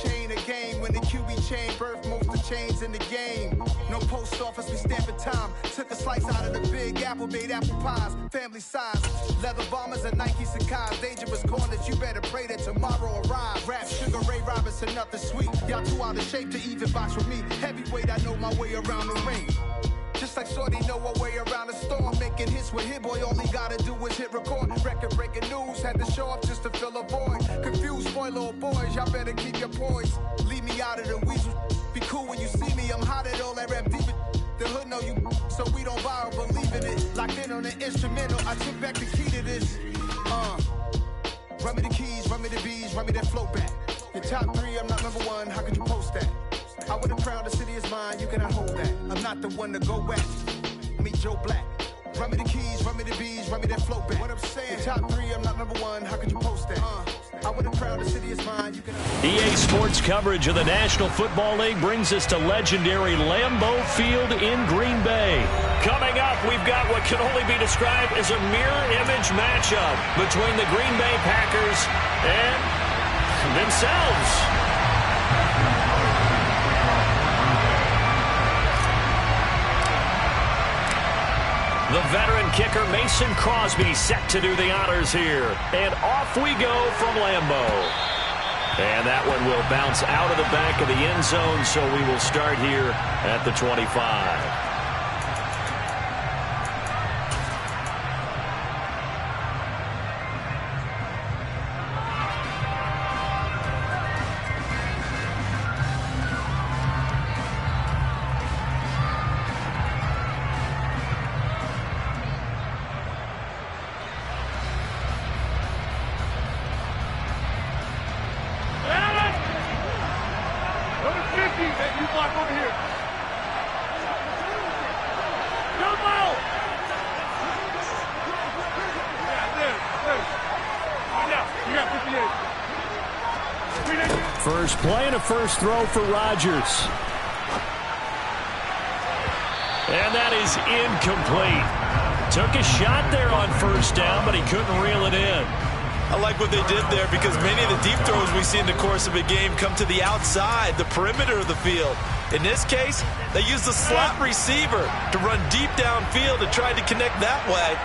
chain of game. When the QB chain birthed most of the chains in the game. No post office, we stamping time. Took a slice out of the big apple, made apple pies. Family size, leather bombers and Nike Sacai's. Dangerous corners, you better pray that tomorrow arrives. Rap, Sugar Ray Robinson, nothing sweet. Y'all too out of shape to even box with me. Heavyweight, I know my way around the ring. Just like Shorty know her way around the storm. Making hits with Hit Boy, all he gotta do is hit record. Record breaking news, had to show up just to fill a void. Confused, spoiled little boys, y'all better keep your poise. Leave me out of the weasel. Be cool when you see me, I'm hot at all that rap deep. The hood know you, so we don't borrow, believe in it. Locked in on the instrumental, I took back the key to this. Run me the keys, run me the bees, run me that flow back. Your top 3, I'm not number 1, how could you post that? I would have crowned the city is mine, you cannot hold that. I'm not the one to go back. Meet Joe Black. Run me the keys, run me the bees, run me that flow back. What I'm saying, top 3, I'm not number 1, how could you post that? I would have crowned the city is mine, you cannot. EA Sports coverage of the National Football League brings us to legendary Lambeau Field in Green Bay. Coming up, we've got what can only be described as a mirror image matchup between the Green Bay Packers and themselves. The veteran kicker Mason Crosby set to do the honors here. And off we go from Lambeau. And that one will bounce out of the back of the end zone, so we will start here at the 25. First play and a first throw for Rodgers. And that is incomplete. Took a shot there on first down, but he couldn't reel it in. I like what they did there because many of the deep throws we see in the course of a game come to the outside, the perimeter of the field. In this case, they used the slot receiver to run deep downfield and tried to connect that way.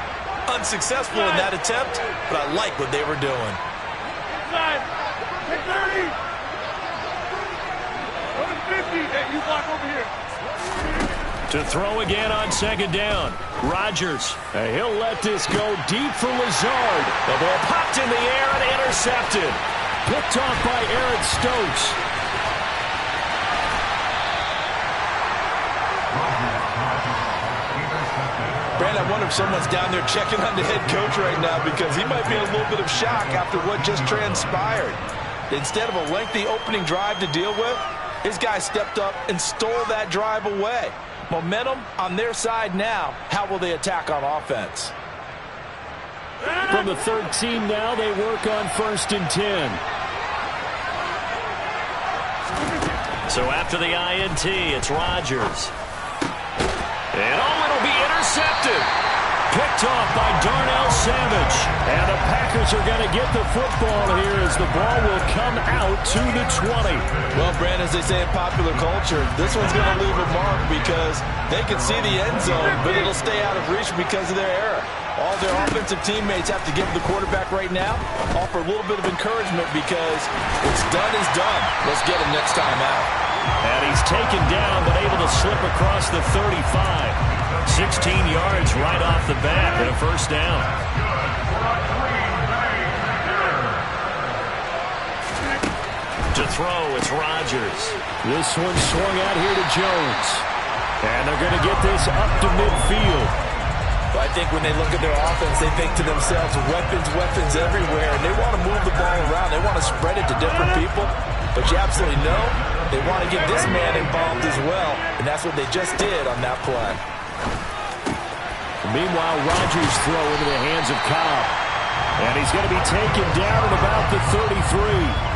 Unsuccessful in that attempt, but I like what they were doing. To throw again on second down. Rodgers, he'll let this go deep for Lazard. The ball popped in the air and intercepted. Picked off by Eric Stokes. Brand, I wonder if someone's down there checking on the head coach right now because he might be in a little bit of shock after what just transpired. Instead of a lengthy opening drive to deal with, his guy stepped up and stole that drive away. Momentum on their side now. How will they attack on offense? From the 13 now, they work on 1st and 10. So after the INT, it's Rodgers. And it'll be intercepted. Picked off by Darnell Savage. And the Packers are going to get the football here as the ball will come out to the 20. Well, Brandon, as they say in popular culture, this one's going to leave a mark because they can see the end zone, but it'll stay out of reach because of their error. All their offensive teammates have to give the quarterback right now, offer a little bit of encouragement because what's done is done. Let's get him next time out. And he's taken down but able to slip across the 35. 16 yards right off the bat and a first down. To throw, it's Rodgers. This one swung out here to Jones. And they're going to get this up to midfield. I think when they look at their offense, they think to themselves, weapons everywhere, and they want to move the ball around. They want to spread it to different people. But you absolutely know they want to get this man involved as well, and that's what they just did on that play. Meanwhile, Rodgers throw into the hands of Cobb. And he's going to be taken down at about the 33.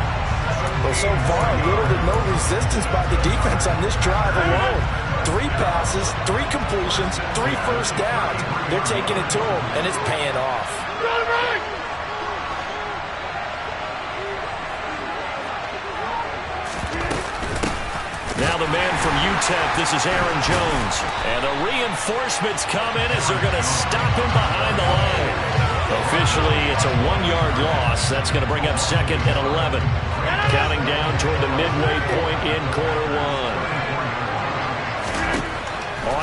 Well, so far, little to no resistance by the defense on this drive alone. 3 passes, 3 completions, 3 first downs. They're taking it to him, and it's paying off. Now the man from UTEP, this is Aaron Jones. And the reinforcements come in as they're going to stop him behind the line. Officially, it's a 1-yard loss. That's going to bring up 2nd and 11. Counting down toward the midway point in quarter 1.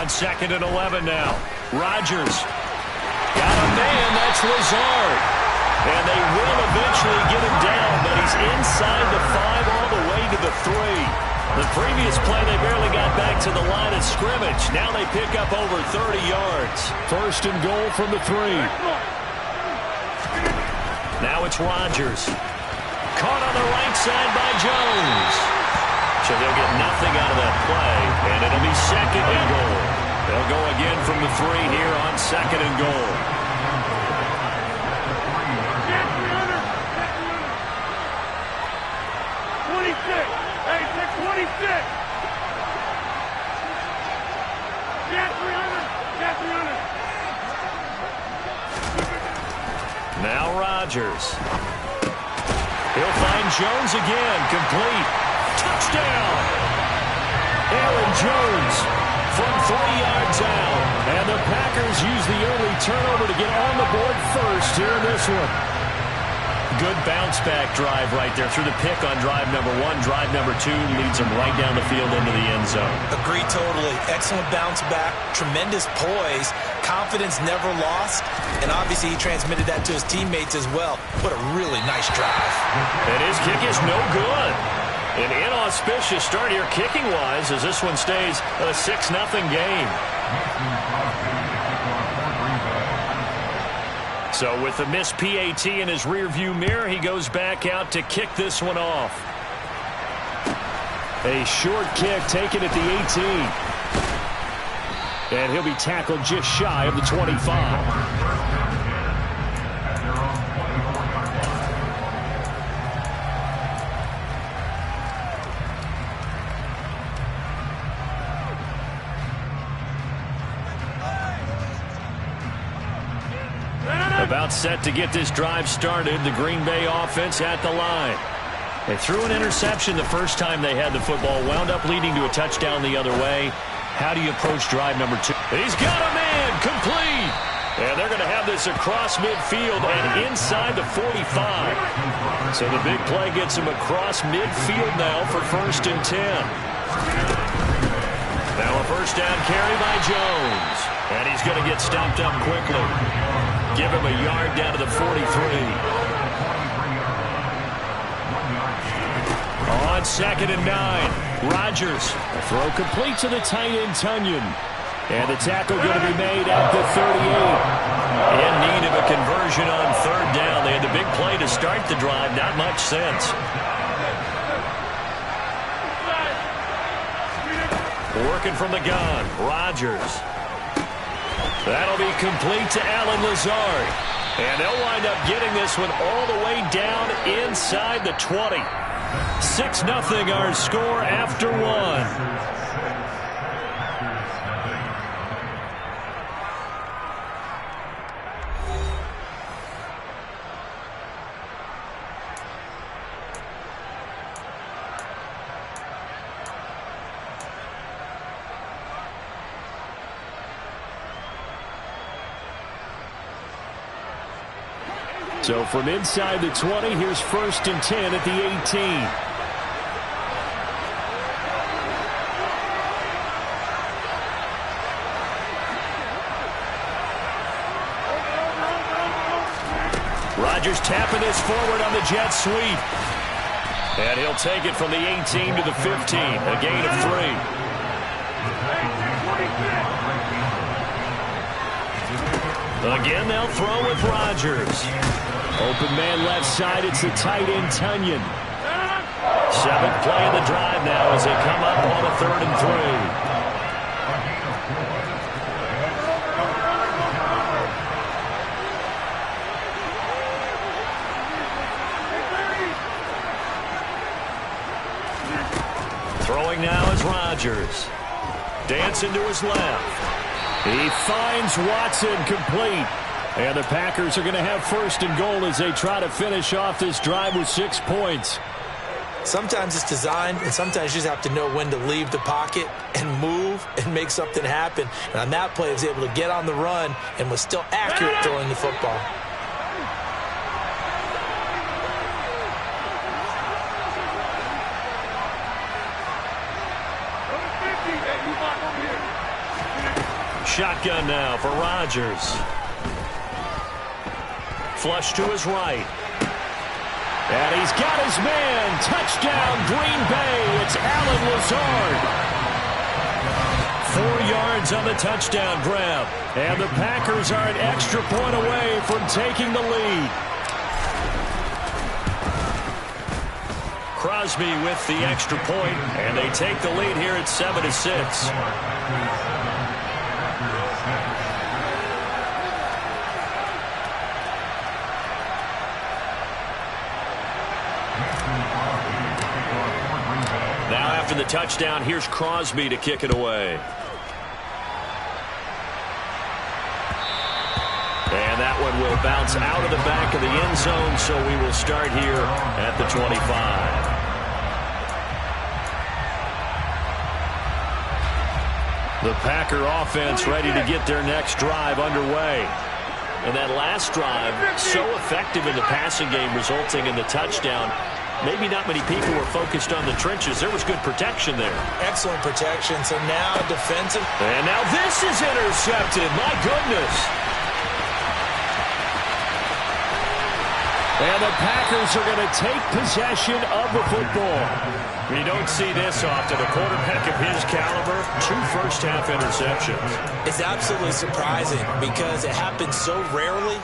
On 2nd and 11 now. Rodgers. Got a man, that's Lazard. And they will eventually get him down, but he's inside the 5 all the way to the 3. The previous play, they barely got back to the line of scrimmage. Now they pick up over 30 yards. 1st and goal from the 3. Now it's Rodgers. Caught on the right side by Jones. So they'll get nothing out of that play, and it'll be 2nd and goal. They'll go again from the 3 here on 2nd and goal. 26. Get 300. Now Rodgers. He'll find Jones again. Complete. Touchdown. Aaron Jones from 3 yards out. And the Packers use the early turnover to get on the board first here in this one. Good bounce-back drive right there through the pick on drive number 1. Drive number 2 leads them right down the field into the end zone. Agreed totally. Excellent bounce-back. Tremendous poise. Confidence never lost. And obviously he transmitted that to his teammates as well. What a really nice drive. And his kick is no good. An inauspicious start here kicking-wise as this one stays a 6-0 game. So with the missed PAT in his rearview mirror, he goes back out to kick this one off. A short kick taken at the 18. And he'll be tackled just shy of the 25. About set to get this drive started. The Green Bay offense at the line. They threw an interception the first time they had the football. Wound up leading to a touchdown the other way. How do you approach drive number 2? He's got a man. Complete. And they're going to have this across midfield and inside the 45. So the big play gets him across midfield now for 1st and 10. Now a first down carry by Jones. And he's going to get stopped up quickly. Give him a yard down to the 43. On 2nd and 9, Rodgers. A throw complete to the tight end, Tunyon. And the tackle going to be made at the 38. In need of a conversion on 3rd down. They had the big play to start the drive. Not much sense. Working from the gun, Rodgers. That'll be complete to Alan Lazard. And they'll wind up getting this one all the way down inside the 20. 6-0 our score after 1. So from inside the 20, here's 1st and 10 at the 18. Rodgers tapping this forward on the jet sweep. And he'll take it from the 18 to the 15, a gain of 3. Again, they'll throw with Rodgers. Open man left side, it's the tight end, Tunyon. 7th play of the drive now as they come up on a 3rd and 3. Throwing now is Rodgers. Dancing to his left. He finds Watson complete. And the Packers are going to have 1st and goal as they try to finish off this drive with 6 points. Sometimes it's designed, and sometimes you just have to know when to leave the pocket and move and make something happen. And on that play, he was able to get on the run and was still accurate throwing the football. Shotgun now for Rodgers. Flush to his right. And he's got his man. Touchdown, Green Bay. It's Allen Lazard. 4 yards on the touchdown grab. And the Packers are an extra point away from taking the lead. Crosby with the extra point, and they take the lead here at 7-6. Now after the touchdown, here's Crosby to kick it away. And that one will bounce out of the back of the end zone, so we will start here at the 25. The Packer offense ready to get their next drive underway. And that last drive, so effective in the passing game, resulting in the touchdown. Maybe not many people were focused on the trenches. There was good protection there. Excellent protection. So now defensive. And now this is intercepted. My goodness. And the Packers are going to take possession of the football. You don't see this often. A quarterback of his caliber, 2 first-half interceptions. It's absolutely surprising because it happens so rarely.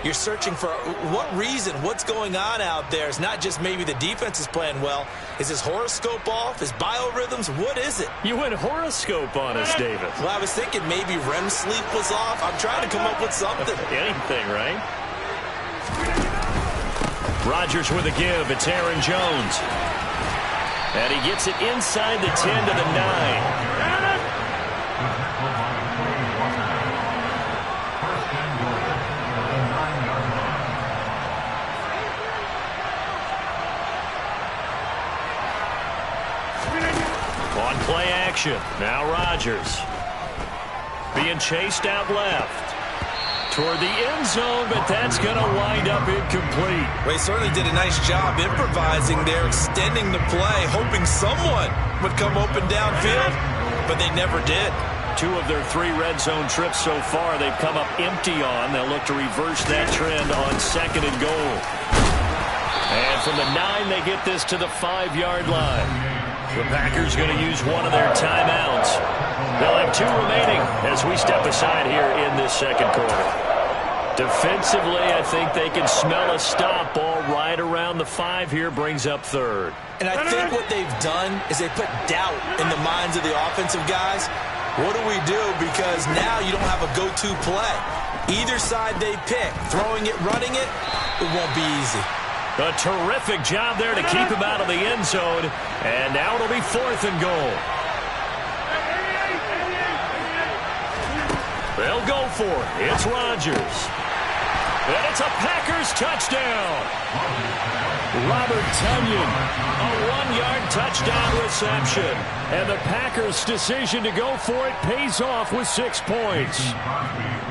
You're searching for what reason, what's going on out there. It's not just maybe the defense is playing well. Is his horoscope off? His biorhythms? What is it? You went horoscope on us, David. Well, I was thinking maybe REM sleep was off. I'm trying to come up with something. Anything, right? Rodgers with a give. It's Aaron Jones. And he gets it inside the 10 to the 9. On play action. Now Rodgers. Being chased out left. Toward the end zone, but that's going to wind up incomplete. Well, he certainly did a nice job improvising there, extending the play, hoping someone would come open downfield, but they never did. 2 of their 3 red zone trips so far, they've come up empty on. They'll look to reverse that trend on 2nd and goal. And from the 9, they get this to the 5-yard line. The Packers going to use one of their timeouts. They'll have 2 remaining as we step aside here in this second quarter. Defensively, I think they can smell a stop. Ball right around the 5 here, brings up 3rd. And I think what they've done is they put doubt in the minds of the offensive guys. What do we do? Because now you don't have a go-to play. Either side they pick, throwing it, running it, it won't be easy. A terrific job there to keep him out of the end zone. And now it'll be 4th and goal. They'll go for it. It's Rodgers. And it's a Packers touchdown. Robert Tonyan, a 1-yard touchdown reception. And the Packers' decision to go for it pays off with 6 points.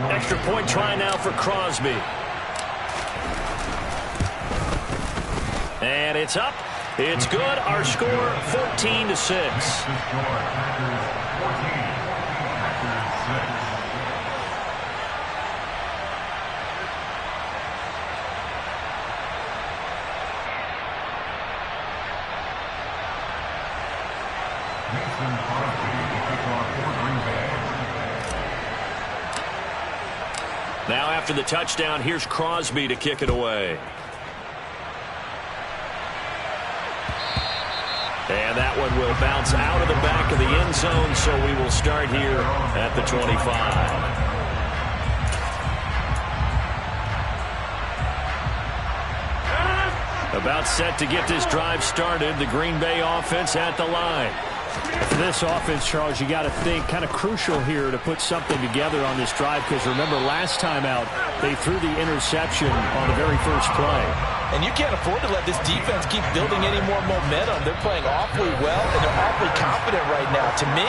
Extra point try now for Crosby. And it's up. It's good. Our score, 14-6. Now after the touchdown, here's Crosby to kick it away. And that one will bounce out of the back of the end zone, so we will start here at the 25. About set to get this drive started. The Green Bay offense at the line. For this offense, Charles, you got to think kind of crucial here to put something together on this drive, because remember last time out they threw the interception on the very first play. And you can't afford to let this defense keep building any more momentum. They're playing awfully well, and they're awfully confident right now. To me,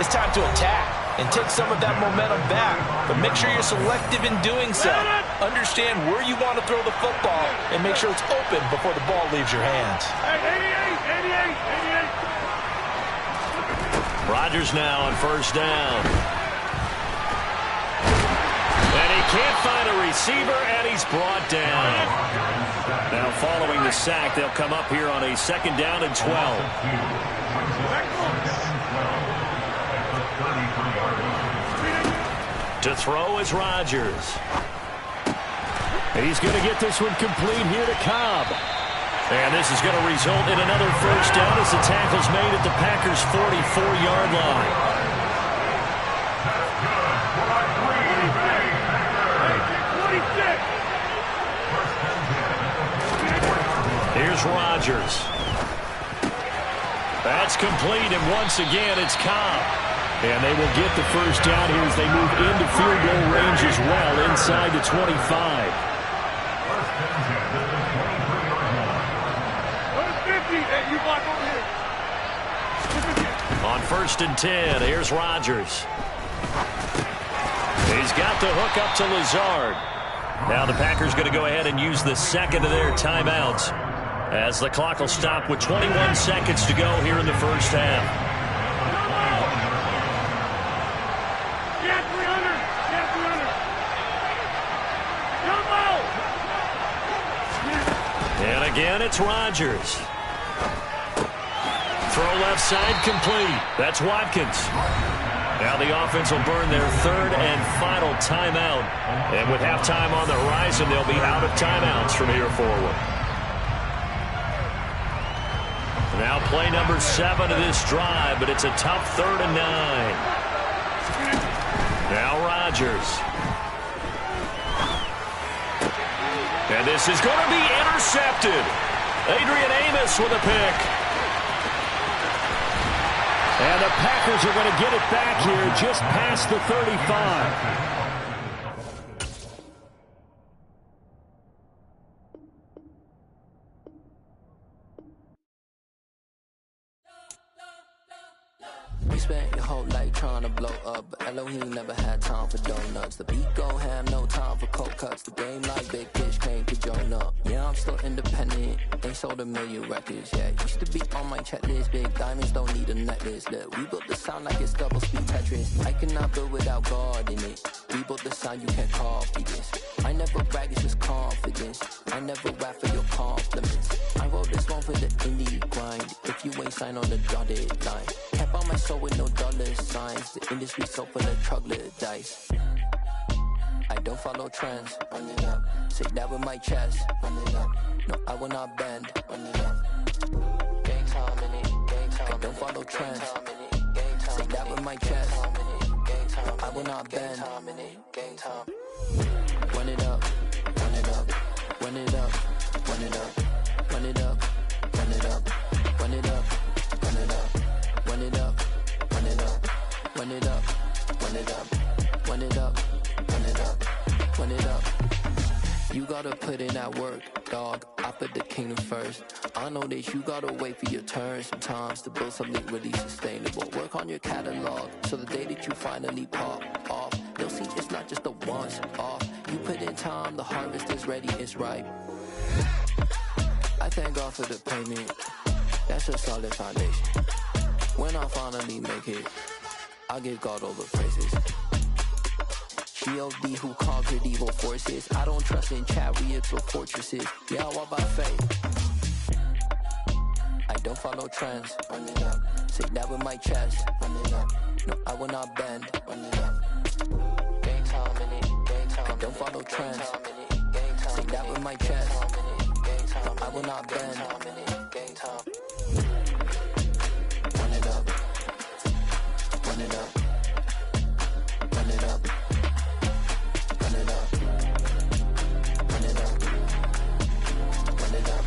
it's time to attack and take some of that momentum back. But make sure you're selective in doing so. Understand where you want to throw the football and make sure it's open before the ball leaves your hands. 88. Rodgers now on first down. And he can't find a receiver, and he's brought down. Now following the sack, they'll come up here on a 2nd down and 12. To throw is Rodgers. He's going to get this one complete here to Cobb. And this is going to result in another first down as the tackle's made at the Packers' 44-yard line. Here's Rodgers. That's complete, and once again, it's Cobb. And they will get the first down here as they move into field goal range as well, inside the 25. On 1st and 10, here's Rodgers. He's got the hook up to Lazard. Now the Packers going to go ahead and use the second of their timeouts, as the clock will stop with 21 seconds to go here in the first half. Yeah, 300. Yeah, 300. And again, it's Rodgers. Throw left side complete. That's Watkins. Now the offense will burn their 3rd and final timeout. And with halftime on the horizon, they'll be out of timeouts from here forward. Now play number 7 of this drive, but it's a tough 3rd and 9. Now Rodgers. And this is going to be intercepted. Adrian Amos with a pick. And the Packers are going to get it back here just past the 35. You spent your whole life trying to blow up, but Elohim never had time for donuts. The beat go ham, no time for cold cuts. The game like big fish came to join up. Yeah, I'm still independent. They sold 1 million records. Yeah, used to be on my checklist. Big diamonds don't need a necklace. Look, we built the sound like it's double speed Tetris. I cannot build without God in it. We built the sound, you can't copy this. I never brag, it's just confidence. I never rap for your compliments. I wrote this one for the indie grind. If you ain't signed on the dotted line, kept on my soul with no dollar signs. The industry so full of troglodytes. I don't follow trends. Run it up. Say that with my chest. Run it up. No, I will not bend. Run it up. Gang time in it. Gang time. I don't follow trends. Say that with my chest. No, I will not bend. Gang time. Run it up. Run it up. Run it up. Run it up. Run it up. Run it up. Run it up. Run it up. Run it up. Run it up. Run it up. Run it up. Run it up. Run it up. Run it up. You gotta put in that work, dog. I put the kingdom first. I know that you gotta wait for your turn sometimes to build something really sustainable. Work on your catalog, so the day that you finally pop off, you'll see it's not just a once off. You put in time, the harvest is ready, it's ripe. I thank God for the payment. That's a solid foundation. When I finally make it, I give God all the praises. G.O.D. who conquered evil forces. I don't trust in chariots or fortresses. Yeah, I walk by faith. I don't follow trends. Run it up. Say that with my chest. Run it up. No, I will not bend. Run it up. Game time in it. Game time. I don't follow trends. Say that with my chest. No, I will not bend. Game time. Run it up. Run it up. Run it up. Run it up. Run it up. Run it up.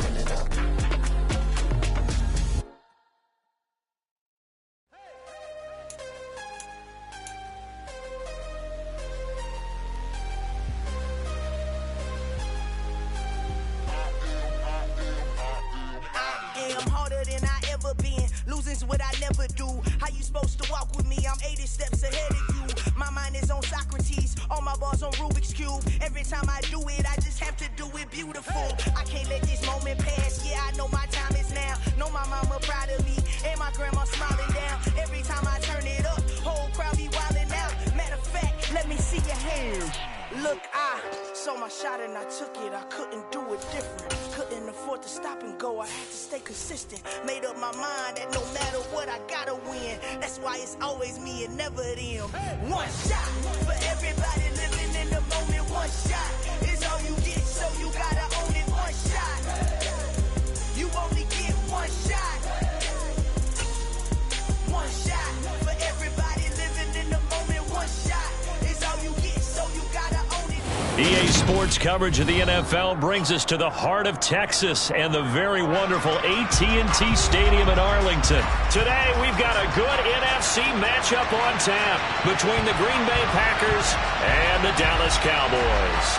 Run it up. thousands, what I never do. How you supposed to walk with me? I'm 80 steps ahead of you. My mind is on Socrates, all my balls on Rubik's Cube. Every time I do it, I just have to do it beautiful. I can't let this moment pass, yeah, I know my time is now. Know my mama proud of me, and my grandma smiling down. Every time I turn it up, whole crowd be wildin' out. Matter of fact, let me see your hands. Look, I saw my shot and I took it. I couldn't do it different. Couldn't afford to stop and go. I had to stay consistent. Made up my mind that no matter what, I gotta win. That's why it's always me and never them. One shot for everybody living in the moment. One shot is all you get, so you gotta own it. One shot. You only get one shot. One shot for everybody living in the moment. One shot is all you get, so you gotta own it. EA Sports coverage of the NFL brings us to the heart of Texas and the very wonderful AT&T Stadium in Arlington. Today, we've got a good NFC matchup on tap between the Green Bay Packers and the Dallas Cowboys.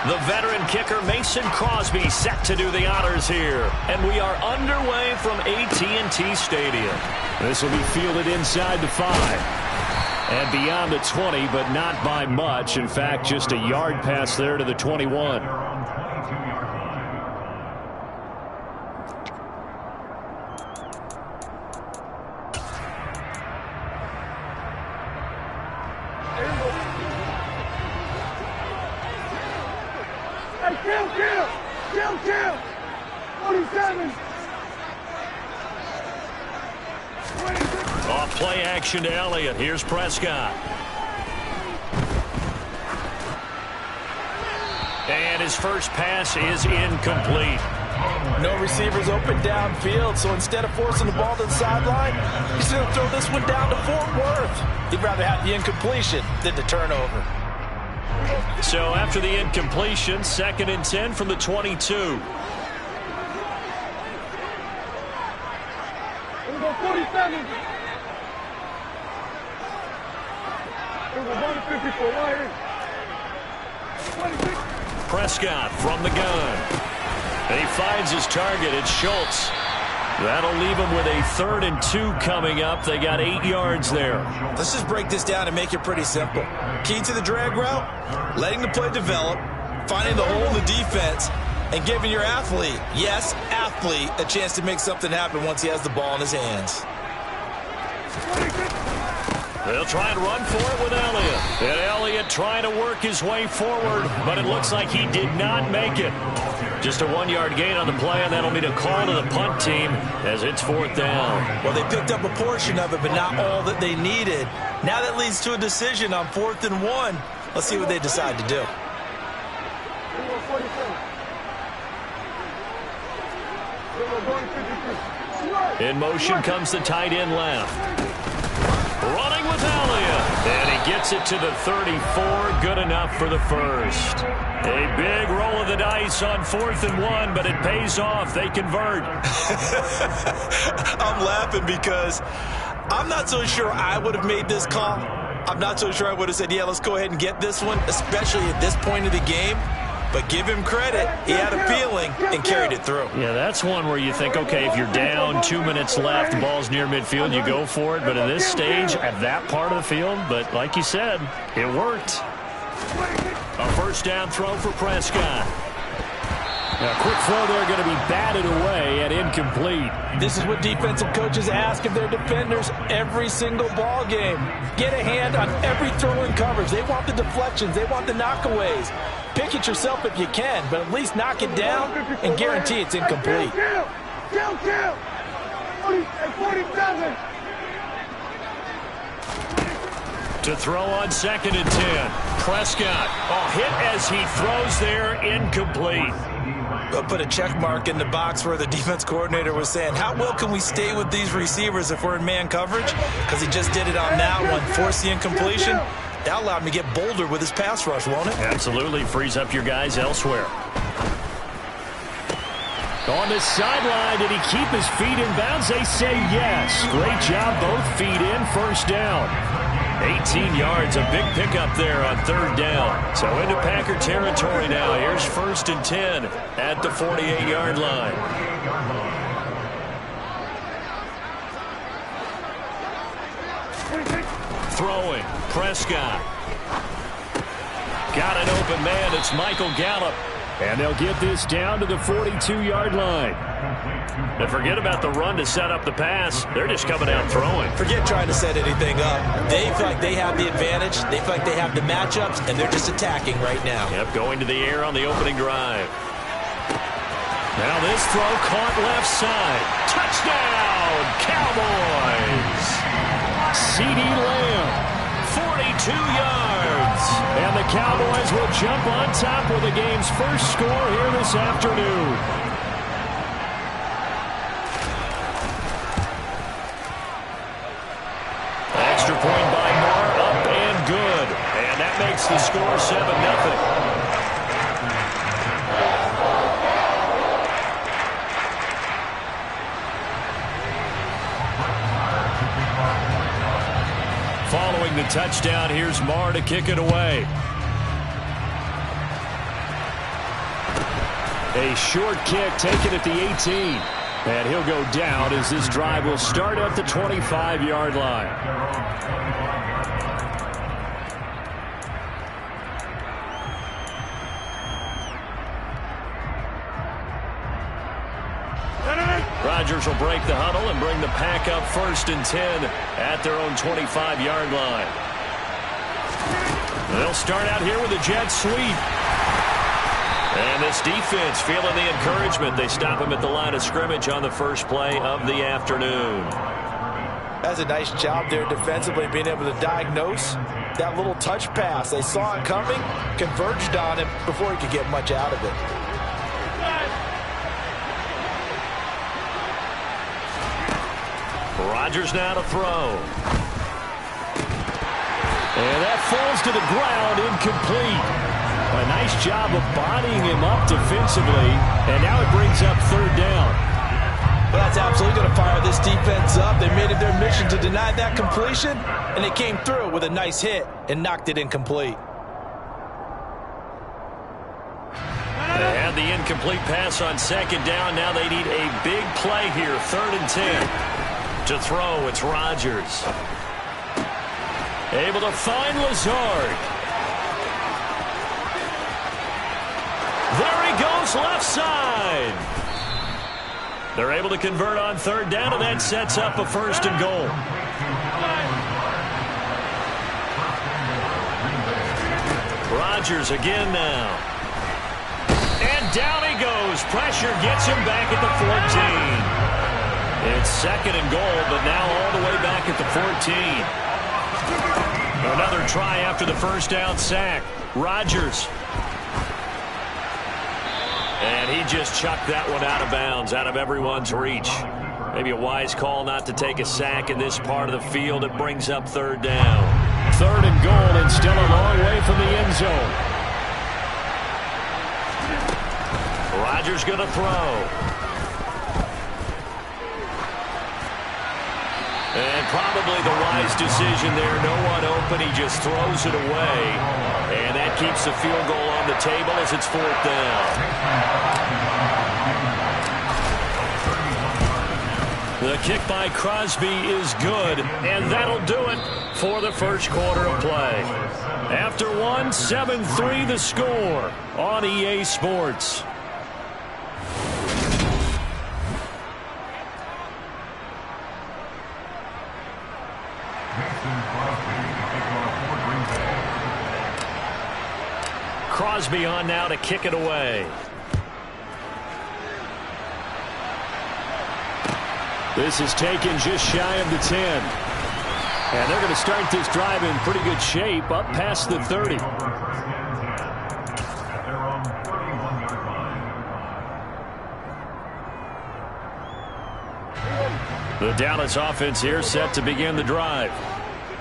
The veteran kicker Mason Crosby set to do the honors here. And we are underway from AT&T Stadium. This will be fielded inside the 5. And beyond the 20, but not by much. In fact, just a yard pass there to the 21. Kill! 47! Off play action to Elliott. Here's Prescott. And his first pass is incomplete. No receivers open downfield, so instead of forcing the ball to the sideline, he's going to throw this one down to Fort Worth. He'd rather have the incompletion than the turnover. So after the incompletion, 2nd and 10 from the 22. We're going to go 47. We're going to 54 right here. 26. Prescott from the gun. And he finds his target. It's Schultz. That'll leave him with a 3rd and 2 coming up. They got 8 yards there. Let's just break this down and make it pretty simple. Key to the drag route, letting the play develop, finding the hole in the defense, and giving your athlete, yes, athlete, a chance to make something happen once he has the ball in his hands. They'll try and run for it with Elliott. And Elliott trying to work his way forward, but it looks like he did not make it. Just a 1-yard gain on the play, and that'll be a call to the punt team as it's 4th down. Well, they picked up a portion of it, but not all that they needed. Now that leads to a decision on 4th and 1. Let's see what they decide to do. In motion comes the tight end left. Running with Elliott. And he gets it to the 34. Good enough for the first. A big roll of the dice on 4th and 1, but it pays off. They convert. I'm laughing because I'm not so sure I would have made this call. I'm not so sure I would have said, yeah, let's go ahead and get this one, especially at this point of the game. But give him credit. He had a feeling and carried it through. Yeah, that's one where you think, okay, if you're down, 2 minutes left, the ball's near midfield, you go for it. But at this stage, at that part of the field, but like you said, it worked. A 1st down throw for Prescott. Now, a quick throw there going to be batted away and incomplete. This is what defensive coaches ask of their defenders every single ball game. Get a hand on every throw in coverage. They want the deflections. They want the knockaways. Pick it yourself if you can, but at least knock it down and guarantee it's incomplete. Kill! 47. To throw on 2nd and 10. Prescott, hit as he throws there, incomplete. I'll put a check mark in the box where the defense coordinator was saying, how well can we stay with these receivers if we're in man coverage? Because he just did it on that one, forced the incompletion. That allowed him to get bolder with his pass rush, won't it? Absolutely. Frees up your guys elsewhere. On the sideline, did he keep his feet in bounds? They say yes. Great job, both feet in, first down. 18 yards, a big pickup there on third down. So into Packer territory now. Here's 1st and 10 at the 48-yard line. Throwing, Prescott. Got an open man, it's Michael Gallup. And they'll get this down to the 42-yard line. And forget about the run to set up the pass. They're just coming out throwing. Forget trying to set anything up. They feel like they have the advantage. They feel like they have the matchups, and they're just attacking right now. Yep, going to the air on the opening drive. Now this throw caught left side. Touchdown, Cowboys! CeeDee Lamb, 42 yards. And the Cowboys will jump on top with the game's first score here this afternoon. Extra point by Moore, up and good. And that makes the score 7-0. Following the touchdown, here's Marr to kick it away. A short kick taken at the 18. And he'll go down as this drive will start at the 25-yard line. Rodgers will break the huddle and bring the Pack up 1st and 10 at their own 25-yard line. They'll start out here with a jet sweep. And this defense feeling the encouragement. They stop him at the line of scrimmage on the first play of the afternoon. That's a nice job there defensively, being able to diagnose that little touch pass. They saw it coming, converged on him before he could get much out of it. Rodgers now to throw. And that falls to the ground, incomplete. A nice job of bodying him up defensively, and now it brings up third down. Well, that's absolutely going to fire this defense up. They made it their mission to deny that completion, and they came through with a nice hit and knocked it incomplete. They had the incomplete pass on second down. Now they need a big play here, 3rd and 10. To throw, it's Rodgers. Able to find Lazard. There he goes, left side. They're able to convert on third down, and that sets up a 1st and goal. Rodgers again now. And down he goes. Pressure gets him back at the 14. It's 2nd and goal, but now all the way back at the 14. Another try after the first down sack. Rodgers. And he just chucked that one out of bounds, out of everyone's reach. Maybe a wise call not to take a sack in this part of the field. It brings up third down. 3rd and goal, and still a long way from the end zone. Rodgers going to throw. And probably the wise decision there. No one open. He just throws it away. And that keeps the field goal on the table as it's 4th down. The kick by Crosby is good. And that'll do it for the first quarter of play. After one, 7-3 the score on EA Sports. Crosby on now to kick it away. This is taken just shy of the 10. And they're going to start this drive in pretty good shape, up past the 30. The Dallas offense here set to begin the drive.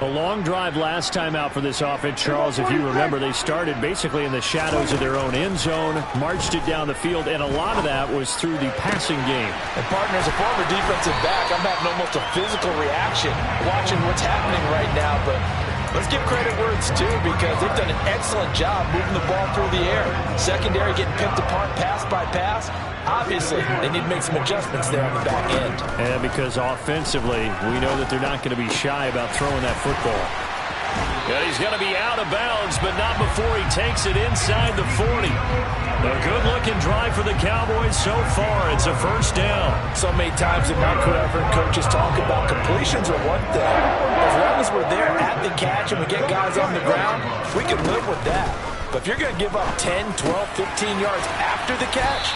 A long drive last time out for this offense, Charles. If you remember, they started basically in the shadows of their own end zone, marched it down the field, and a lot of that was through the passing game. And partner, as a former defensive back, I'm having almost a physical reaction watching what's happening right now. But let's give credit where it's due, because they've done an excellent job moving the ball through the air. Secondary getting picked apart pass by pass. Obviously, they need to make some adjustments there on the back end. And because offensively, we know that they're not going to be shy about throwing that football. And he's going to be out of bounds, but not before he takes it inside the 40. A good-looking drive for the Cowboys so far. It's a first down. So many times in my career, I've heard coaches talk about completions are one thing. As long as we're there at the catch and we get guys on the ground, we can live with that. But if you're going to give up 10, 12, 15 yards after the catch,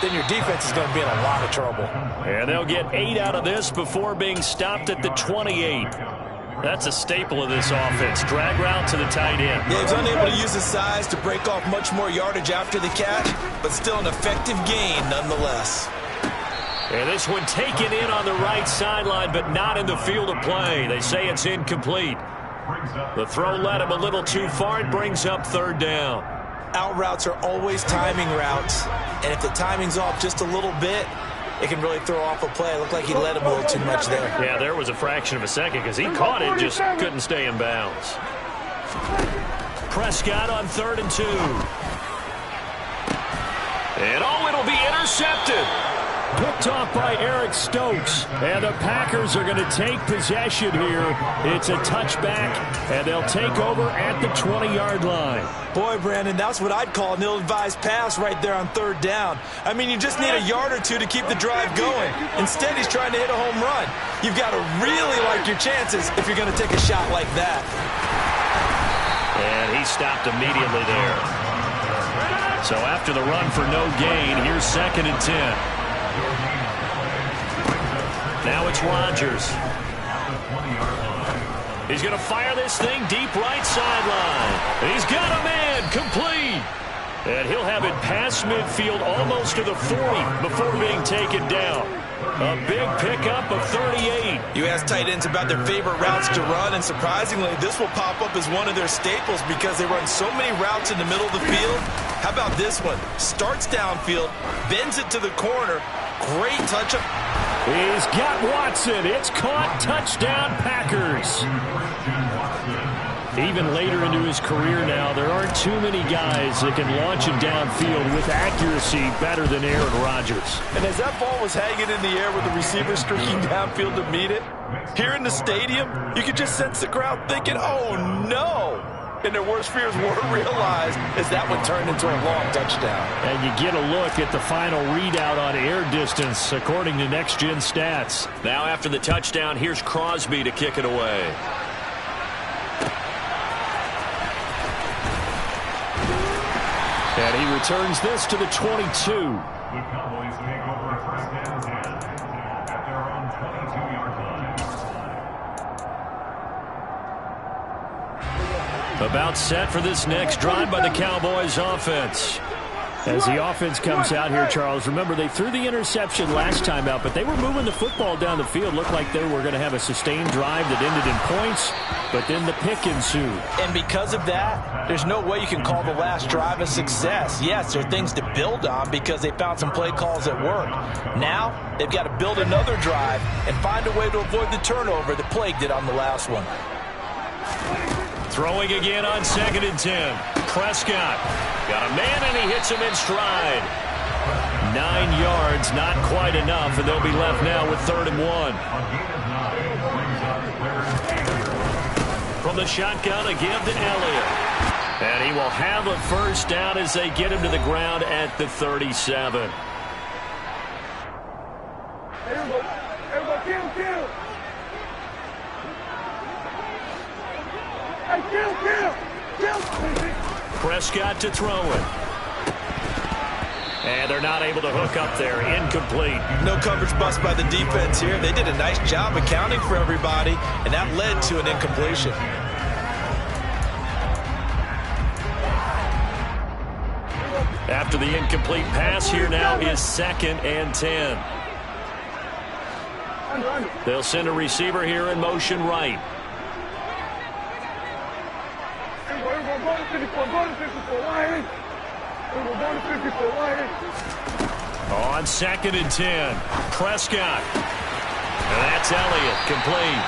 then your defense is going to be in a lot of trouble. And they'll get 8 out of this before being stopped at the 28. That's a staple of this offense. Drag route to the tight end. Yeah, he's unable to use his size to break off much more yardage after the catch, but still an effective gain nonetheless. And this one taken in on the right sideline, but not in the field of play. They say it's incomplete. The throw led him a little too far. It brings up third down. Out routes are always timing routes, and if the timing's off just a little bit, it can really throw off a play. It looked like he led him a little too much there. Yeah, there was a fraction of a second because he caught it, just couldn't stay in bounds. Prescott on 3rd and 2. And it'll be intercepted. Picked off by Eric Stokes. And the Packers are going to take possession here. It's a touchback, and they'll take over at the 20-yard line. Boy, Brandon, that's what I'd call an ill-advised pass right there on 3rd down. I mean, you just need a yard or two to keep the drive going. Instead, he's trying to hit a home run. You've got to really like your chances if you're going to take a shot like that. And he stopped immediately there. So after the run for no gain, here's 2nd and 10. Now it's Rodgers. He's going to fire this thing deep right sideline. He's got a man, complete. And he'll have it past midfield almost to the 40 before being taken down. A big pickup of 38. You ask tight ends about their favorite routes to run, and surprisingly, this will pop up as one of their staples because they run so many routes in the middle of the field. How about this one? Starts downfield, bends it to the corner. Great touch-up. He's got Watson. It's caught. Touchdown, Packers. Even later into his career now, there aren't too many guys that can launch him downfield with accuracy better than Aaron Rodgers. And as that ball was hanging in the air with the receiver streaking downfield to meet it, here in the stadium, you could just sense the crowd thinking, oh, no. And their worst fears were realized as that one turned into a long touchdown. And you get a look at the final readout on air distance, according to Next Gen Stats. Now after the touchdown, here's Crosby to kick it away. And he returns this to the 22. The Cowboys take over 1st and 10 at their own 22-yard line. About set for this next drive by the Cowboys offense. As the offense comes out here, Charles, remember they threw the interception last time out, but they were moving the football down the field. Looked like they were going to have a sustained drive that ended in points, but then the pick ensued. And because of that, there's no way you can call the last drive a success. Yes, there are things to build on because they found some play calls that work. Now, they've got to build another drive and find a way to avoid the turnover that plagued it on the last one. Throwing again on 2nd and 10. Prescott got a man, and he hits him in stride. 9 yards, not quite enough, and they'll be left now with 3rd and 1. From the shotgun again to Elliott. And he will have a first down as they get him to the ground at the 37. Everybody, kill! Hey, kill! Prescott to throw it. And they're not able to hook up there. Incomplete. No coverage bust by the defense here. They did a nice job accounting for everybody, and that led to an incompletion. After the incomplete pass, here now is 2nd and 10. They'll send a receiver here in motion right. Go to 54. Go to 54. Why? Go to 54. Why? On 2nd and 10, Prescott. And that's Elliott, complete.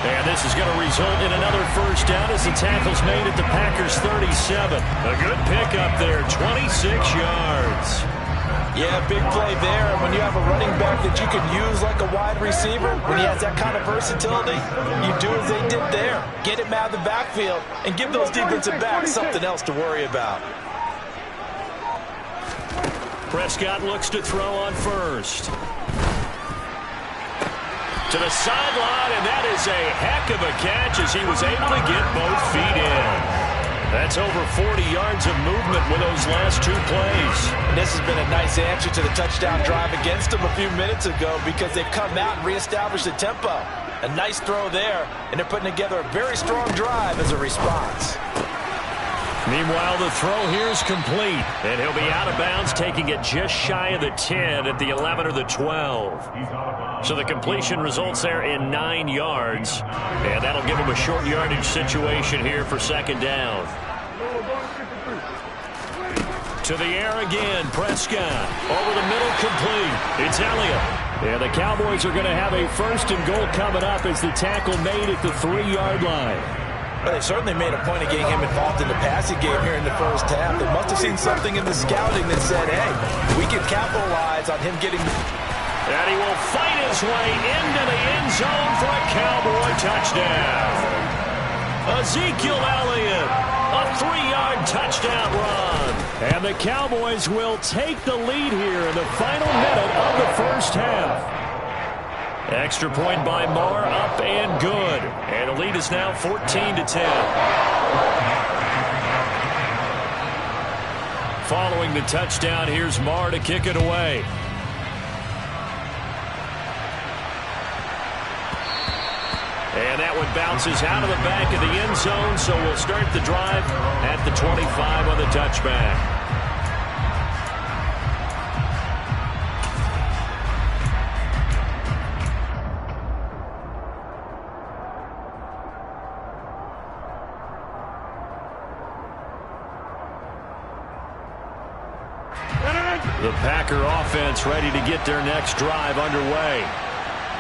And this is going to result in another first down as the tackle's made at the Packers' 37. A good pickup there, 26 yards. Yeah, big play there. And when you have a running back that you can use like a wide receiver, when he has that kind of versatility, you do as they did there. Get him out of the backfield and give those defensive backs something else to worry about. Prescott looks to throw on first. To the sideline, and that is a heck of a catch as he was able to get both feet in. That's over 40 yards of movement with those last 2 plays. And this has been a nice answer to the touchdown drive against them a few minutes ago because they've come out and reestablished the tempo. A nice throw there, and they're putting together a very strong drive as a response. Meanwhile, the throw here is complete, and he'll be out of bounds, taking it just shy of the 10 at the 11 or the 12. So the completion results there in 9 yards, and that'll give him a short yardage situation here for 2nd down. To the air again, Prescott. Over the middle, complete. It's Elliott. And the Cowboys are going to have a 1st and goal coming up as the tackle made at the 3-yard line. Well, they certainly made a point of getting him involved in the passing game here in the first half. They must have seen something in the scouting that said, hey, we can capitalize on him getting... And he will fight his way into the end zone for a Cowboy touchdown. Ezekiel Elliott, a 3-yard touchdown run. And the Cowboys will take the lead here in the final minute of the first half. Extra point by Marr, up and good. And the lead is now 14-10. Following the touchdown, here's Marr to kick it away. And that one bounces out of the back of the end zone, so we'll start the drive at the 25 on the touchback. The Packer offense ready to get their next drive underway.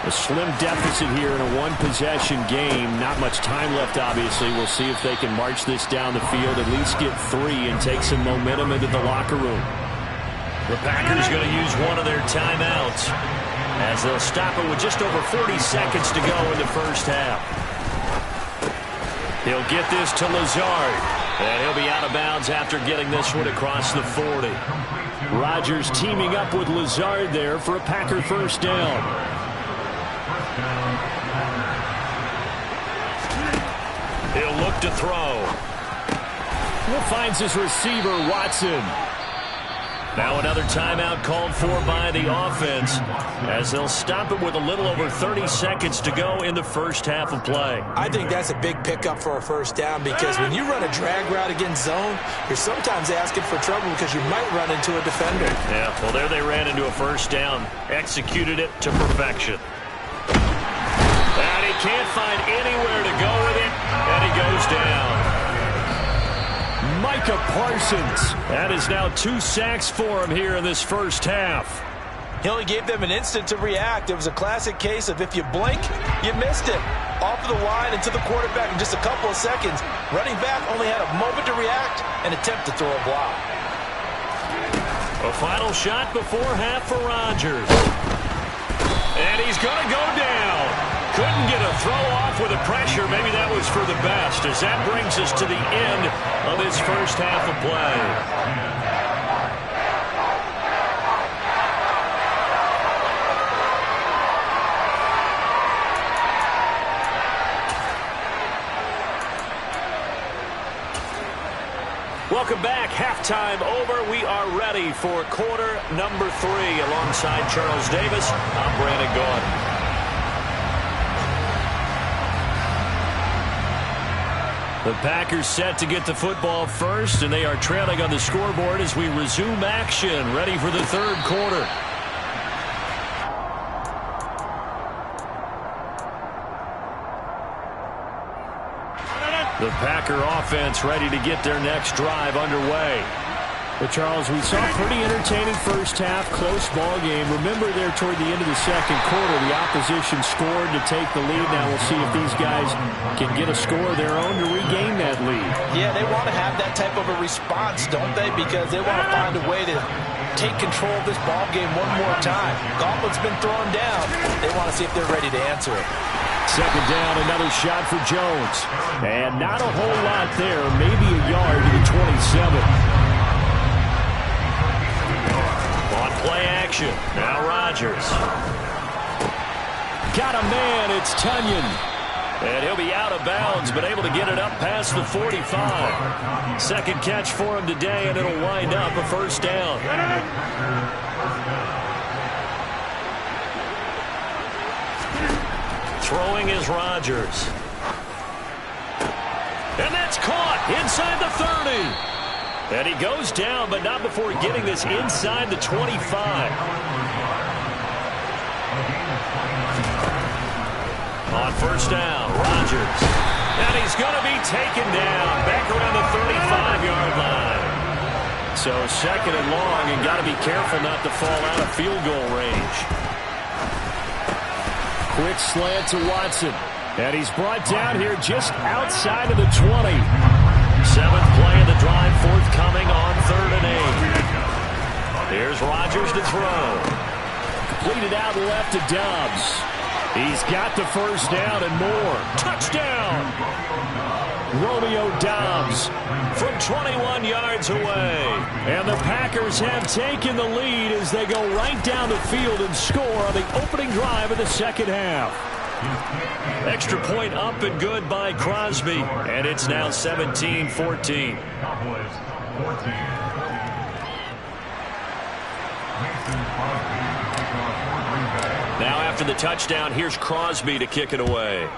A slim deficit here in a one-possession game. Not much time left, obviously. We'll see if they can march this down the field, at least get 3, and take some momentum into the locker room. The Packers going to use one of their timeouts as they'll stop it with just over 40 seconds to go in the first half. He'll get this to Lazard, and he'll be out of bounds after getting this one across the 40. Rodgers teaming up with Lazard there for a Packer first down. He'll look to throw. Finds his receiver, Watson. Now another timeout called for by the offense as they'll stop it with a little over 30 seconds to go in the first half of play. I think that's a big pickup for a first down because when you run a drag route against zone, you're sometimes asking for trouble because you might run into a defender. Yeah, well, there they ran into a first down. Executed it to perfection. And he can't find anywhere to go with it, and he goes down. Micah Parsons. That is now 2 sacks for him here in this first half. He only gave them an instant to react. It was a classic case of if you blink, you missed it. Off of the line and to the quarterback in just a couple of seconds. Running back only had a moment to react and attempt to throw a block. A final shot before half for Rodgers. And he's going to go down. Couldn't get a throw off with the pressure. Maybe that was for the best, as that brings us to the end of this first half of play. Welcome back. Halftime over. We are ready for quarter number 3. Alongside Charles Davis, I'm Brandon Gaudin. The Packers set to get the football first, and they are trailing on the scoreboard as we resume action, ready for the third quarter. The Packer offense ready to get their next drive underway. But, Charles, we saw a pretty entertaining first half, close ball game. Remember there toward the end of the second quarter, the opposition scored to take the lead. Now we'll see if these guys can get a score of their own to regain that lead. Yeah, they want to have that type of a response, don't they? Because they want to find a way to take control of this ball game one more time. Gauntlet's been thrown down. They want to see if they're ready to answer it. Second down, another shot for Jones. And not a whole lot there, maybe a yard to the 27. On play action, now Rodgers. Got a man, it's Tunyon. And he'll be out of bounds, but able to get it up past the 45. Second catch for him today, and it'll wind up a first down. Throwing is Rodgers. And that's caught inside the 30. And he goes down, but not before getting this inside the 25. On first down, Rodgers. And he's going to be taken down back around the 35-yard line. So second and long, and got to be careful not to fall out of field goal range. Quick slant to Watson. And he's brought down here just outside of the 20. Seventh play of the drive forthcoming on 3rd and 8. Here's Rodgers to throw. Completed out left to Dobbs. He's got the first down and more. Touchdown! Romeo Dobbs from 21 yards away. And the Packers have taken the lead as they go right down the field and score on the opening drive of the second half. Extra point up and good by Crosby. And it's now 17-14. Now after the touchdown, here's Crosby to kick it away.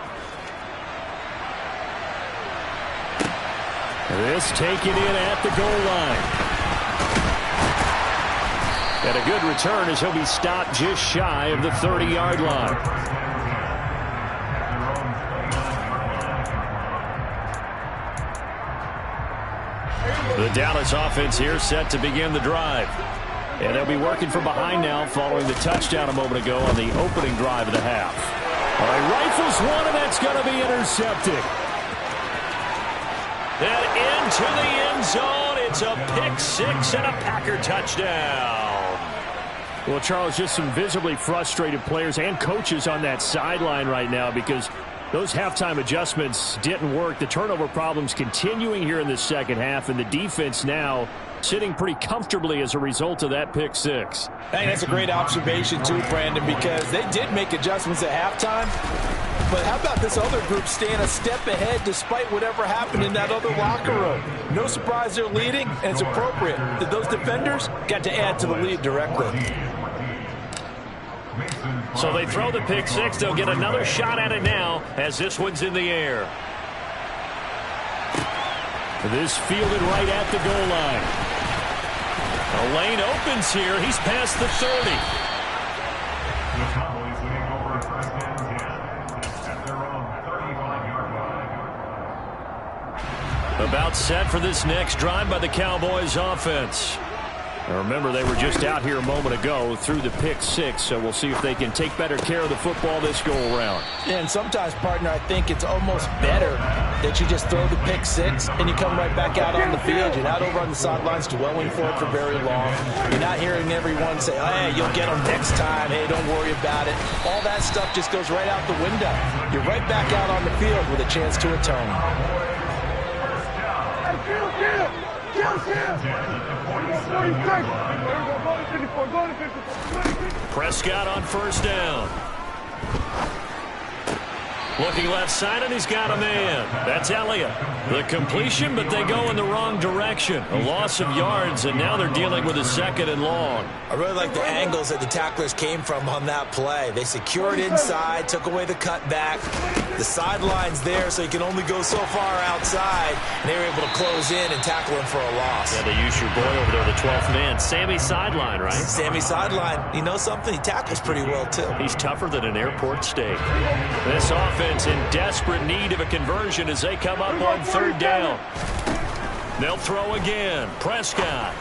This taken in at the goal line. And a good return as he'll be stopped just shy of the 30-yard line. The Dallas offense here set to begin the drive. And they'll be working from behind now following the touchdown a moment ago on the opening drive of the half. All right, rifles one, and that's going to be intercepted. And into the end zone. It's a pick six and a Packer touchdown. Well, Charles, just some visibly frustrated players and coaches on that sideline right now because those halftime adjustments didn't work. The turnover problems continuing here in the second half, and the defense now sitting pretty comfortably as a result of that pick six. I think that's a great observation too, Brandon, because they did make adjustments at halftime. But how about this other group staying a step ahead despite whatever happened in that other locker room? No surprise they're leading, and it's appropriate that those defenders got to add to the lead directly. So they throw the pick six. They'll get another shot at it now as this one's in the air. This fielded right at the goal line. A lane opens here. He's past the 30. The Cowboys leading over first and 10 at their own 35-yard line. About set for this next drive by the Cowboys offense. Now remember, they were just out here a moment ago through the pick six, so we'll see if they can take better care of the football this go-around. Yeah, and sometimes, partner, I think it's almost better that you just throw the pick six and you come right back out on the field. You're not over on the sidelines dwelling for it for very long. You're not hearing everyone say, oh, hey, you'll get them next time. Hey, don't worry about it. All that stuff just goes right out the window. You're right back out on the field with a chance to atone. Prescott on first down. Looking left side, and he's got a man. That's Elliott. The completion, but they go in the wrong direction. A loss of yards, and now they're dealing with a second and long. I really like the angles that the tacklers came from on that play. They secured inside, took away the cutback. The sideline's there, so you can only go so far outside. And they were able to close in and tackle him for a loss. Yeah, they use your boy over there, the 12th man. Sammy Sideline, right? Sammy Sideline. You know something? He tackles pretty well, too. He's tougher than an airport steak. This offense offense in desperate need of a conversion as they come up on third down. They'll throw again. Prescott.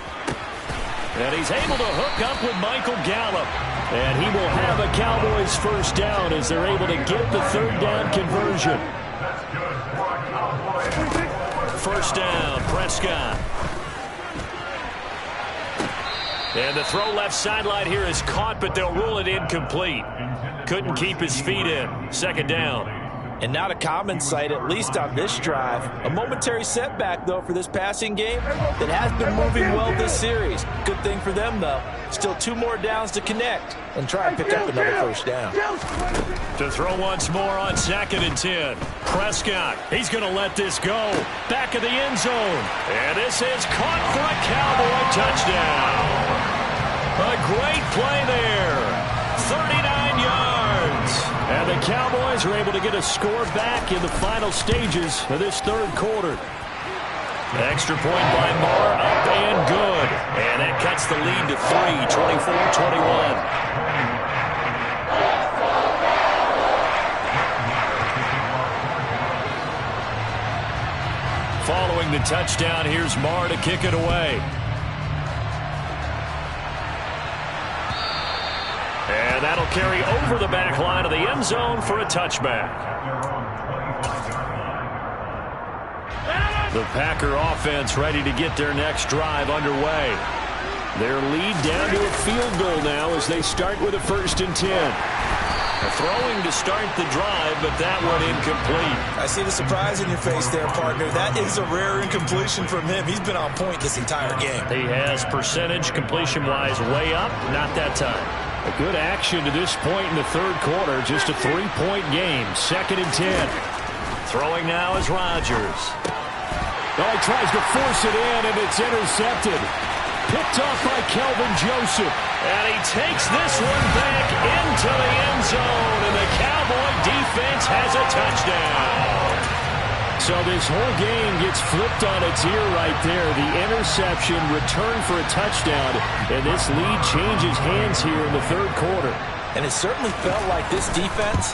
And he's able to hook up with Michael Gallup. And he will have a Cowboys first down as they're able to get the third down conversion. First down, Prescott. And the throw left sideline here is caught, but they'll rule it incomplete. Couldn't keep his feet in. Second down. And not a common sight, at least on this drive. A momentary setback, though, for this passing game that has been moving well this series. Good thing for them, though. Still 2 more downs to connect and try and pick up another first down. To throw once more on 2nd and 10. Prescott, he's going to let this go. Back of the end zone. And this is caught for a Cowboy touchdown. A great play there. 39 yards. And the Cowboys are able to get a score back in the final stages of this third quarter. Extra point by Moore, up and good. And that cuts the lead to 3, 24-21. Following the touchdown, here's Moore to kick it away. And that'll carry over the back line of the end zone for a touchback. The Packer offense ready to get their next drive underway. Their lead down to a field goal now as they start with a 1st and 10. Throwing to start the drive, but that one incomplete. I see the surprise in your face there, partner. That is a rare incompletion from him. He's been on point this entire game. He has percentage completion-wise way up, not that time. A good action to this point in the third quarter. Just a 3-point game. 2nd and 10. Throwing now is Rodgers. Oh, he tries to force it in, and it's intercepted. Picked off by Kelvin Joseph. And he takes this one back into the end zone, and the Cowboy defense has a touchdown. So this whole game gets flipped on its ear right there. The interception, return for a touchdown, and this lead changes hands here in the third quarter. And it certainly felt like this defense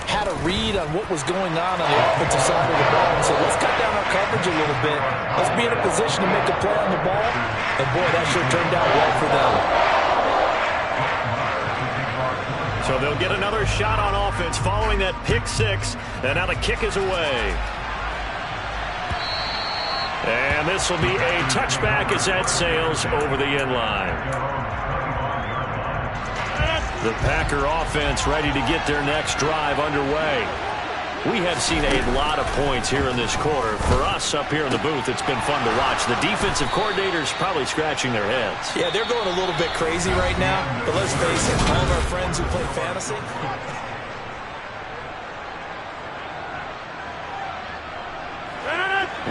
had a read on what was going on the offensive side of the ball and said, let's cut down our coverage a little bit. Let's be in a position to make a play on the ball. And, boy, that sure turned out well for them. So they'll get another shot on offense following that pick 6. And now the kick is away. And this will be a touchback as that sails over the end line. The Packer offense ready to get their next drive underway. We have seen a lot of points here in this quarter. For us up here in the booth, it's been fun to watch. The defensive coordinators probably scratching their heads. Yeah, they're going a little bit crazy right now. But let's face it, all of our friends who play fantasy,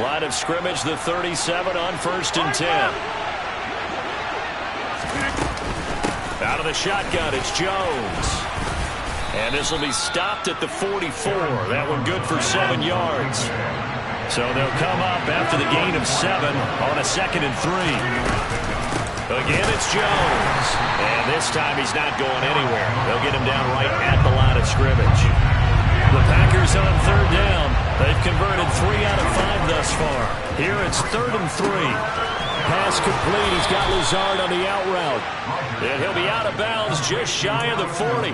line of scrimmage, the 37 on 1st and 10. Out of the shotgun, it's Jones. And this will be stopped at the 44. That one good for 7 yards. So they'll come up after the gain of 7 on a 2nd and 3. Again, it's Jones. And this time he's not going anywhere. They'll get him down right at the line of scrimmage. The Packers on 3rd down. They've converted 3 out of 5 thus far. Here it's 3rd and 3. Pass complete. He's got Lazard on the out route. And he'll be out of bounds just shy of the 40.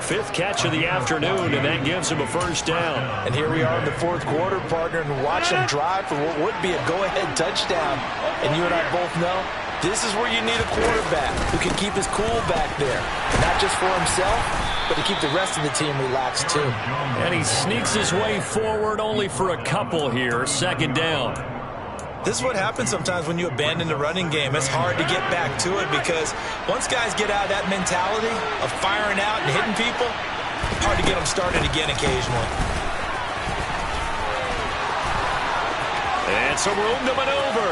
5th catch of the afternoon, and that gives him a first down. And here we are in the 4th quarter, partner, and watch him drive for what would be a go-ahead touchdown. And you and I both know this is where you need a quarterback who can keep his cool back there. Not just for himself, but to keep the rest of the team relaxed too. And he sneaks his way forward only for a couple here. 2nd down. This is what happens sometimes when you abandon the running game. It's hard to get back to it because once guys get out of that mentality of firing out and hitting people, it's hard to get them started again occasionally. And some room to maneuver.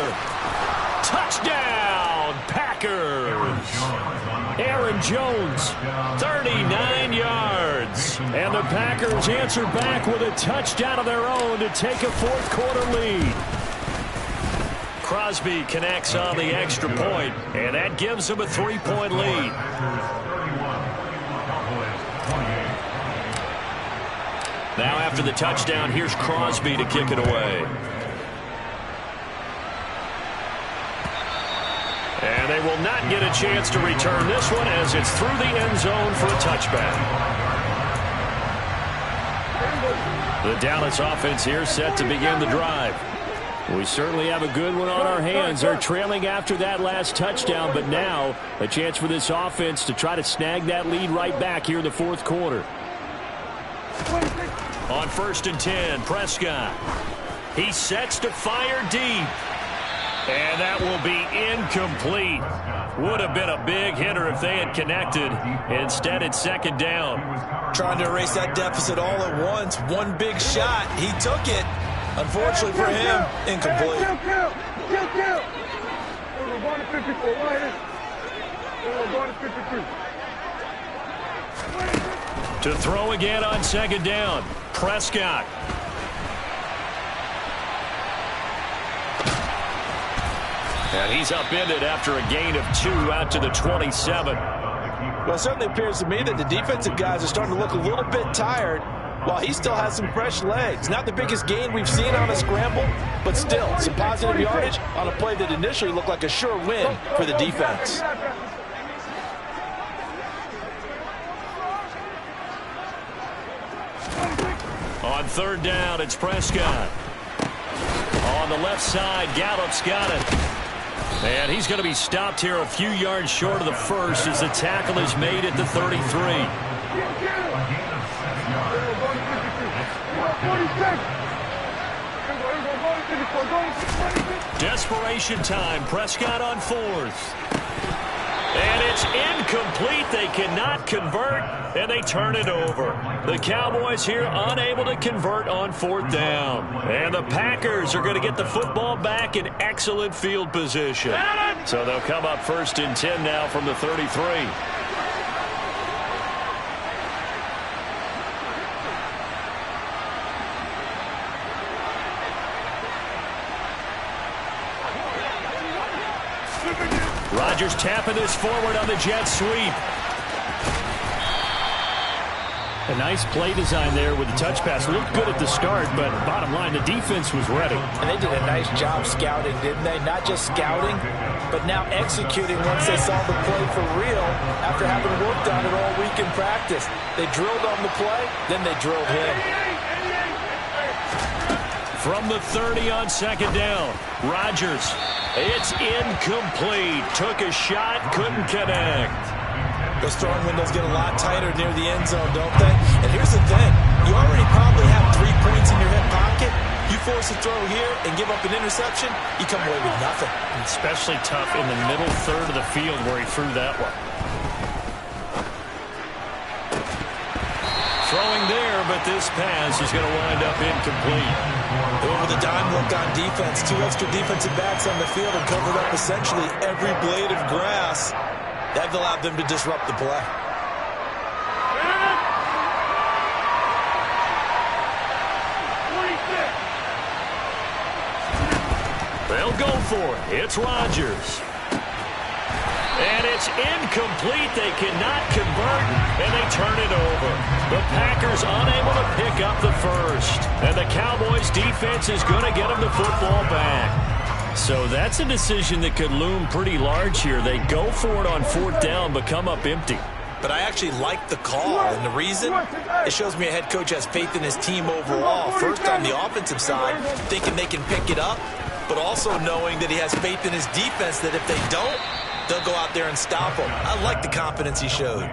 Touchdown, Packers. Aaron Jones, 39 yards. And the Packers answer back with a touchdown of their own to take a 4th quarter lead. Crosby connects on the extra point, and that gives him a 3-point lead. Now after the touchdown, here's Crosby to kick it away. And they will not get a chance to return this one as it's through the end zone for a touchback. The Dallas offense here set to begin the drive. We certainly have a good one on our hands. They're trailing after that last touchdown, but now a chance for this offense to try to snag that lead right back here in the fourth quarter. On 1st and 10, Prescott. He sets to fire deep. And that will be incomplete. Would have been a big hitter if they had connected. Instead, it's 2nd down. Trying to erase that deficit all at once. One big shot. He took it. Unfortunately for him, incomplete. We're going to 54. We're going to 53. To throw again on 2nd down. Prescott. And he's upended after a gain of 2 out to the 27. Well, it certainly appears to me that the defensive guys are starting to look a little bit tired while he still has some fresh legs. Not the biggest gain we've seen on a scramble, but still some positive yardage on a play that initially looked like a sure win for the defense. On 3rd down, it's Prescott. On the left side, Gallup's got it. And he's going to be stopped here a few yards short of the first as the tackle is made at the 33. Desperation time. Prescott on 4th. And it's incomplete. They cannot convert, and they turn it over. The Cowboys here unable to convert on 4th down. And the Packers are going to get the football back in excellent field position. So they'll come up 1st and 10 now from the 33. Rodgers tapping this forward on the jet sweep. A nice play design there with the touch pass. Looked good at the start, but bottom line, the defense was ready. And they did a nice job scouting, didn't they? Not just scouting, but now executing once they saw the play for real after having worked on it all week in practice. They drilled on the play, then they drilled him. From the 30 on 2nd down, Rodgers. It's incomplete. Took a shot, couldn't connect. Those throwing windows get a lot tighter near the end zone, don't they? And here's the thing. You already probably have 3 points in your hip pocket. You force a throw here and give up an interception, you come away with nothing. Especially tough in the middle third of the field where he threw that one. Throwing there, but this pass is going to wind up incomplete. Over the dime look on defense. 2 extra defensive backs on the field and covered up essentially every blade of grass. That allowed them to disrupt the play. They'll go for it. It's Rodgers. And it's incomplete. They cannot convert, and they turn it over. The Packers unable to pick up the first. And the Cowboys' defense is going to get them the football back. So that's a decision that could loom pretty large here. They go for it on 4th down, but come up empty. But I actually like the call, and the reason? It shows me a head coach has faith in his team overall. First, on the offensive side, thinking they can pick it up, but also knowing that he has faith in his defense that if they don't, they'll go out there and stop them. I like the confidence he showed.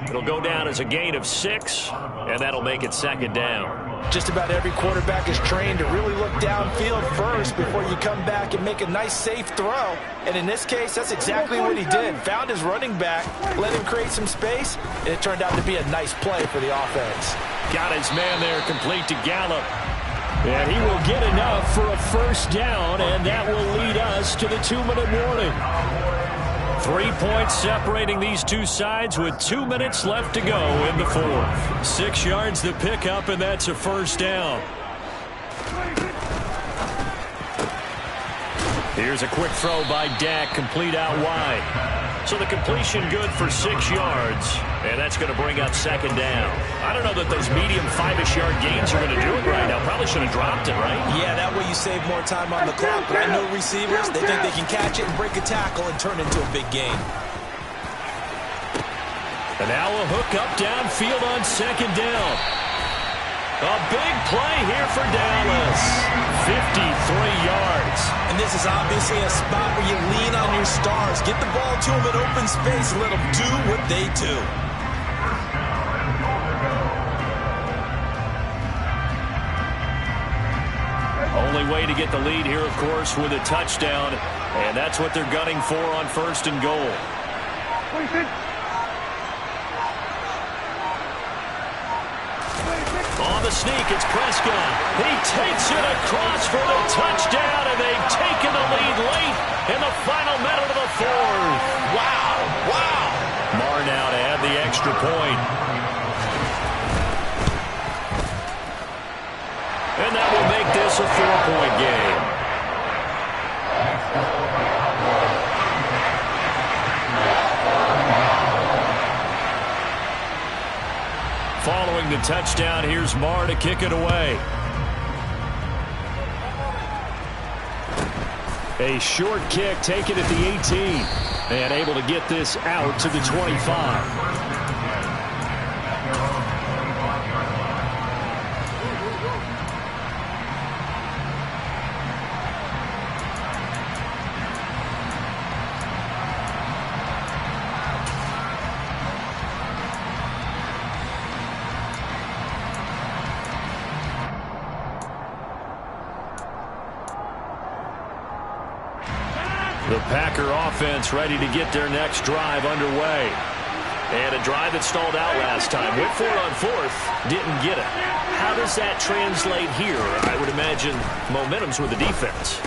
It'll go down as a gain of 6, and that'll make it 2nd down. Just about every quarterback is trained to really look downfield first before you come back and make a nice, safe throw. And in this case, that's exactly what he did. Found his running back, let him create some space, and it turned out to be a nice play for the offense. Got his man there complete to Gallup. And he will get enough for a 1st down, and that will lead us to the 2-minute warning. 3 points separating these two sides with 2 minutes left to go in the 4th. 6 yards to pick up, and that's a 1st down. Here's a quick throw by Dak, complete out wide. So the completion good for 6 yards, and that's going to bring up second down. I don't know that those medium 5-ish yard gains are going to do it right now. Probably should have dropped it, right? Yeah, that way you save more time on the clock. But I know receivers, they think they can catch it and break a tackle and turn into a big gain. And now a hook up downfield on second down. A big play here for Dallas. 53 yards. And this is obviously a spot where you lean on your stars. Get the ball to them in open space and let them do what they do. Only way to get the lead here, of course, with a touchdown. And that's what they're gunning for on first and goal. On the sneak, it's Prescott. He takes it across for the touchdown, and they've taken the lead late in the final minute of the fourth. Wow, wow. Marr now to add the extra point. And that will make this a 4-point game. Following the touchdown, here's Marr to kick it away. A short kick taken at the 18. And able to get this out to the 25. The Packer offense ready to get their next drive underway. And a drive that stalled out last time. Went for it on fourth, didn't get it. How does that translate here? I would imagine momentum's with the defense.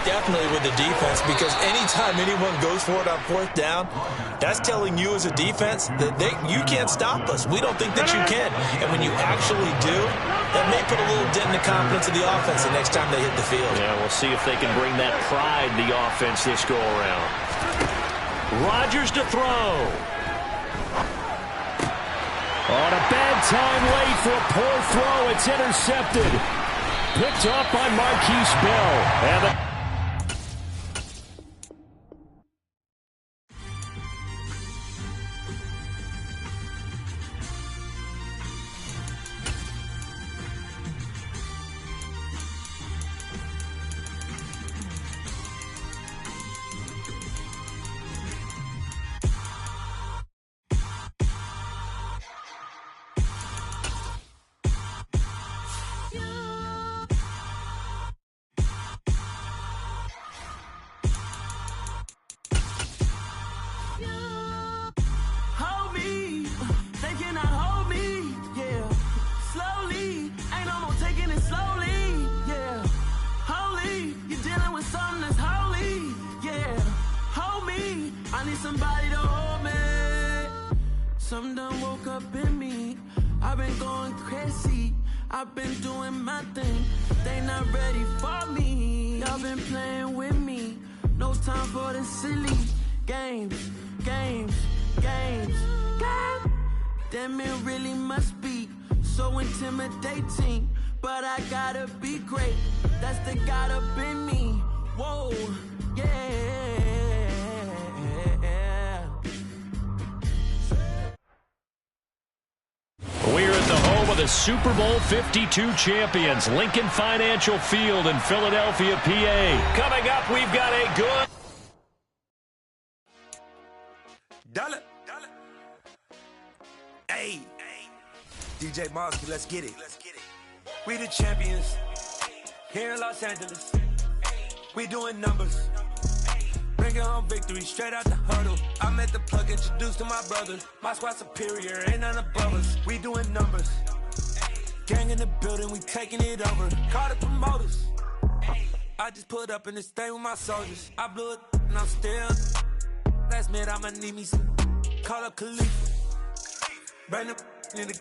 Definitely with the defense, because anytime anyone goes for it on fourth down, that's telling you as a defense that you can't stop us. We don't think that you can. And when you actually do, that may put a little dent in the confidence of the offense the next time they hit the field. Yeah, we'll see if they can bring that pride to the offense this go-around. Rodgers to throw. On a bad time late for a poor throw. It's intercepted. Picked up by Marquise Bell. And somebody to hold me. Something done woke up in me. I've been going crazy. I've been doing my thing. They not ready for me. Y'all been playing with me. No time for the silly games. Damn, it really must be so intimidating. But I gotta be great. That's the God up in me. Whoa, yeah. We're at the home of the Super Bowl 52 champions, Lincoln Financial Field in Philadelphia, PA. Coming up, we've got a good... Dollar. Hey. DJ Mosky, let's get it. We the champions here in Los Angeles. We doing numbers. Bringing home victory straight out the huddle. I'm at the plug, introduced to my brother. My squad superior, ain't none above us. We doing numbers. Gang in the building, we taking it over. Call the promoters. I just put up in this thing with my soldiers. I blew it and I'm still. Last minute I'ma need me some. Call up Khalifa. Bring them in the.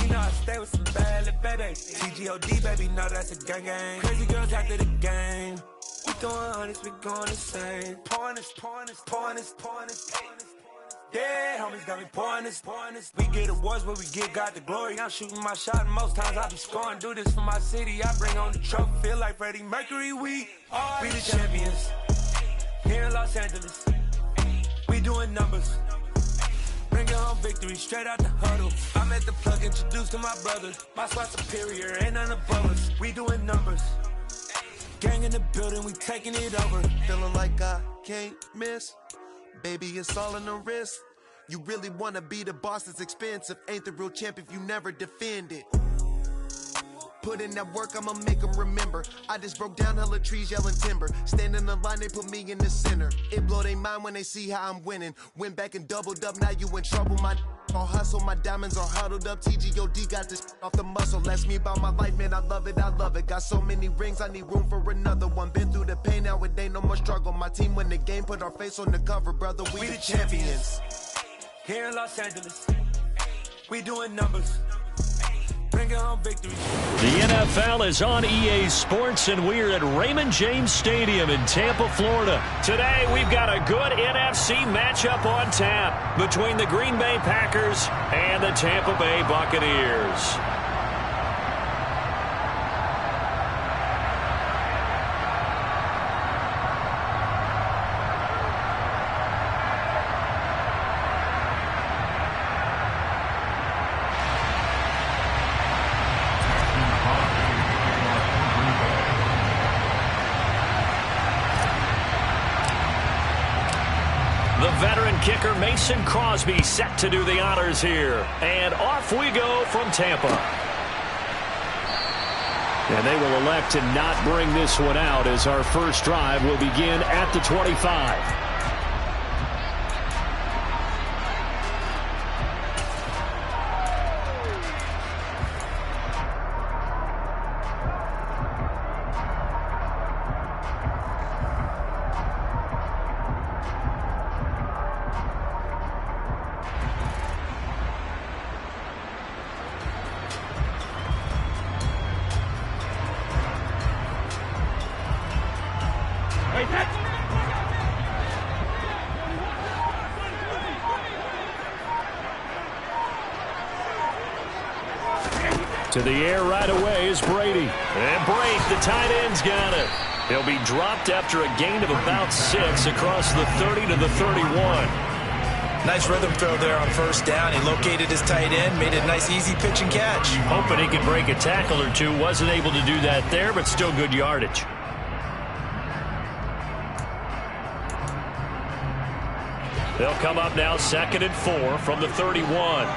You know I stay with some bad little baby. TGOD, baby, know that's a gang. Crazy girls after the game. We throwing hundreds, we going insane. Pointers. Yeah, homies got me pointers. We get awards, but we got the glory. I'm shooting my shot, and most times I be scoring. Do this for my city, I bring on the trophy. Feel like Freddie Mercury, we the champions. Here in Los Angeles, we doing numbers. Bringing home victory straight out the huddle. I'm at the plug, introduced to my brother. My squad superior, ain't none above us. We doing numbers. Gang in the building, we taking it over. Feeling like I can't miss. Baby, it's all in the wrist. You really wanna be the boss, it's expensive. Ain't the real champ if you never defend it. Put in that work, I'ma make them remember. I just broke down hella trees, yelling timber. Stand in the line, they put me in the center. It blow they mind when they see how I'm winning. Went back and doubled up, now you in trouble. My all hustle, my diamonds are huddled up. TGOD got this off the muscle. Ask me about my life, man, I love it. Got so many rings, I need room for another one. Been through the pain, now it ain't no more struggle. My team win the game, put our face on the cover, brother. We the champions. Here in Los Angeles, we doing numbers. Bringing home victory. The NFL is on EA Sports, and we're at Raymond James Stadium in Tampa, Florida. Today, we've got a good NFC matchup on tap between the Green Bay Packers and the Tampa Bay Buccaneers. The veteran kicker Mason Crosby set to do the honors here. And off we go from Tampa. And they will elect to not bring this one out as our first drive will begin at the 25. To the air right away is Brady. And Brady, the tight end's got it. He'll be dropped after a gain of about 6 across the 30 to the 31. Nice rhythm throw there on first down. He located his tight end, made a nice easy pitch and catch. Hoping he could break a tackle or two. Wasn't able to do that there, but still good yardage. They'll come up now 2nd and 4 from the 31.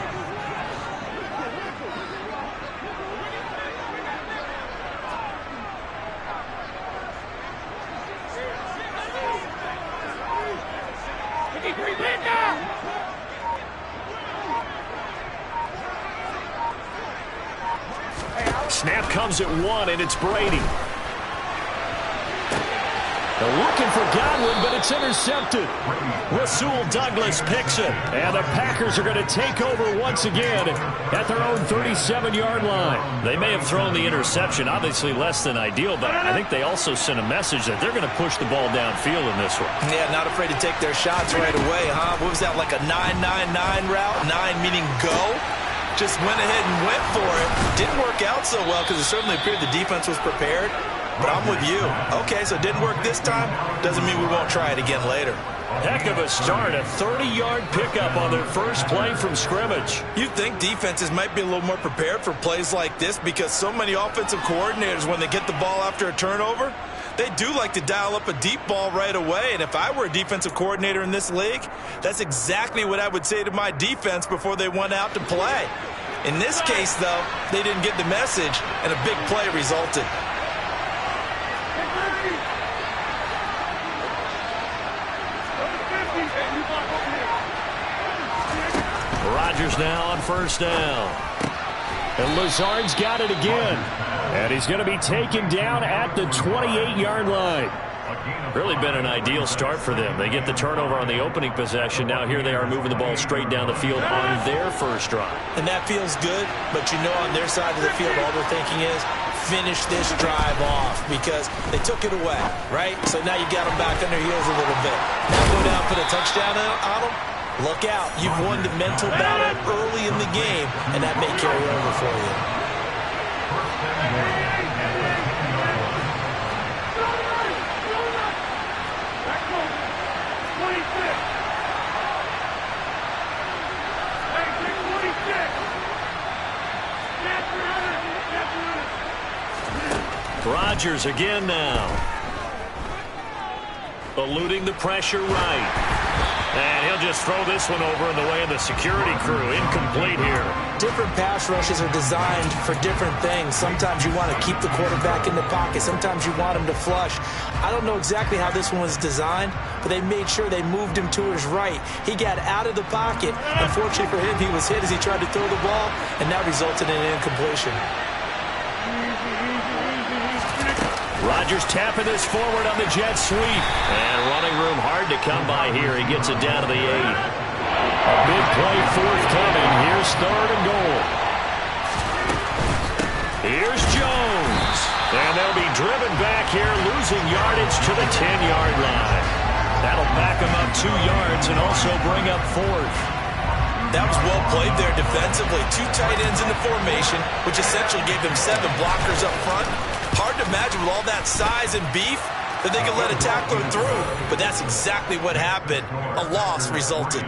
Snap comes at 1, and it's Brady. They're looking for Godwin, but it's intercepted. Rasul Douglas picks it, and the Packers are going to take over once again at their own 37-yard line. They may have thrown the interception, obviously less than ideal, but I think they also sent a message that they're going to push the ball downfield in this one. Yeah, not afraid to take their shots right away, huh? What was that, like a 9-9-9 route? 9 meaning go? Just went ahead and went for it. Didn't work out so well because it certainly appeared the defense was prepared. But I'm with you. Okay, so it didn't work this time. Doesn't mean we won't try it again later. Heck of a start. A 30-yard pickup on their first play from scrimmage. You'd think defenses might be a little more prepared for plays like this because so many offensive coordinators, when they get the ball after a turnover, they do like to dial up a deep ball right away. And if I were a defensive coordinator in this league, that's exactly what I would say to my defense before they went out to play. In this case, though, they didn't get the message, and a big play resulted. Rodgers now on first down. And Lazard's got it again. And he's going to be taken down at the 28-yard line. Really been an ideal start for them. They get the turnover on the opening possession. Now here they are moving the ball straight down the field on their first drive. And that feels good, but you know on their side of the field all they're thinking is finish this drive off because they took it away, right? So now you got them back on their heels a little bit. Now go down, put a touchdown on them. Look out. You've won the mental battle early in the game, and that may carry over for you. Rodgers again now. Eluding the pressure right. And he'll just throw this one over in the way of the security crew. Incomplete here. Different pass rushes are designed for different things. Sometimes you want to keep the quarterback in the pocket. Sometimes you want him to flush. I don't know exactly how this one was designed, but they made sure they moved him to his right. He got out of the pocket. Unfortunately for him, he was hit as he tried to throw the ball, and that resulted in an incompletion. Rodgers tapping this forward on the jet sweep. And running room hard to come by here. He gets it down to the 8. A big play forthcoming. Here's 3rd and goal. Here's Jones. And they'll be driven back here, losing yardage to the 10-yard line. That'll back them up 2 yards and also bring up 4th. That was well played there defensively. 2 tight ends in the formation, which essentially gave them 7 blockers up front. Hard to imagine with all that size and beef that they could let a tackler through. But that's exactly what happened. A loss resulted.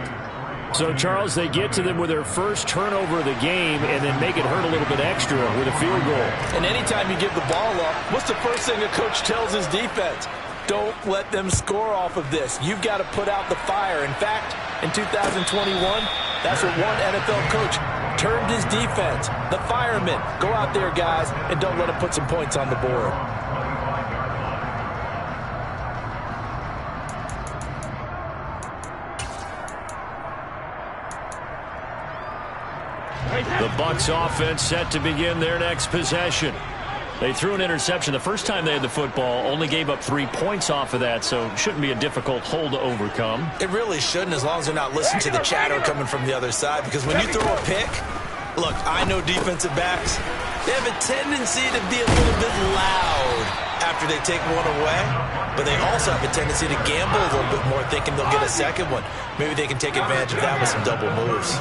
So, Charles, they get to them with their first turnover of the game and then make it hurt a little bit extra with a field goal. And anytime you give the ball up, what's the first thing a coach tells his defense? Don't let them score off of this. You've got to put out the fire. In fact, in 2021, that's what one NFL coach termed his defense. The firemen. Go out there, guys, and don't let them put some points on the board. The Bucs offense set to begin their next possession. They threw an interception the first time they had the football, only gave up 3 points off of that, so shouldn't be a difficult hole to overcome. It really shouldn't, as long as they're not listening to the chatter coming from the other side, because when you throw a pick, look, I know defensive backs, they have a tendency to be a little bit loud after they take one away, but they also have a tendency to gamble a little bit more, thinking they'll get a second one. Maybe they can take advantage of that with some double moves.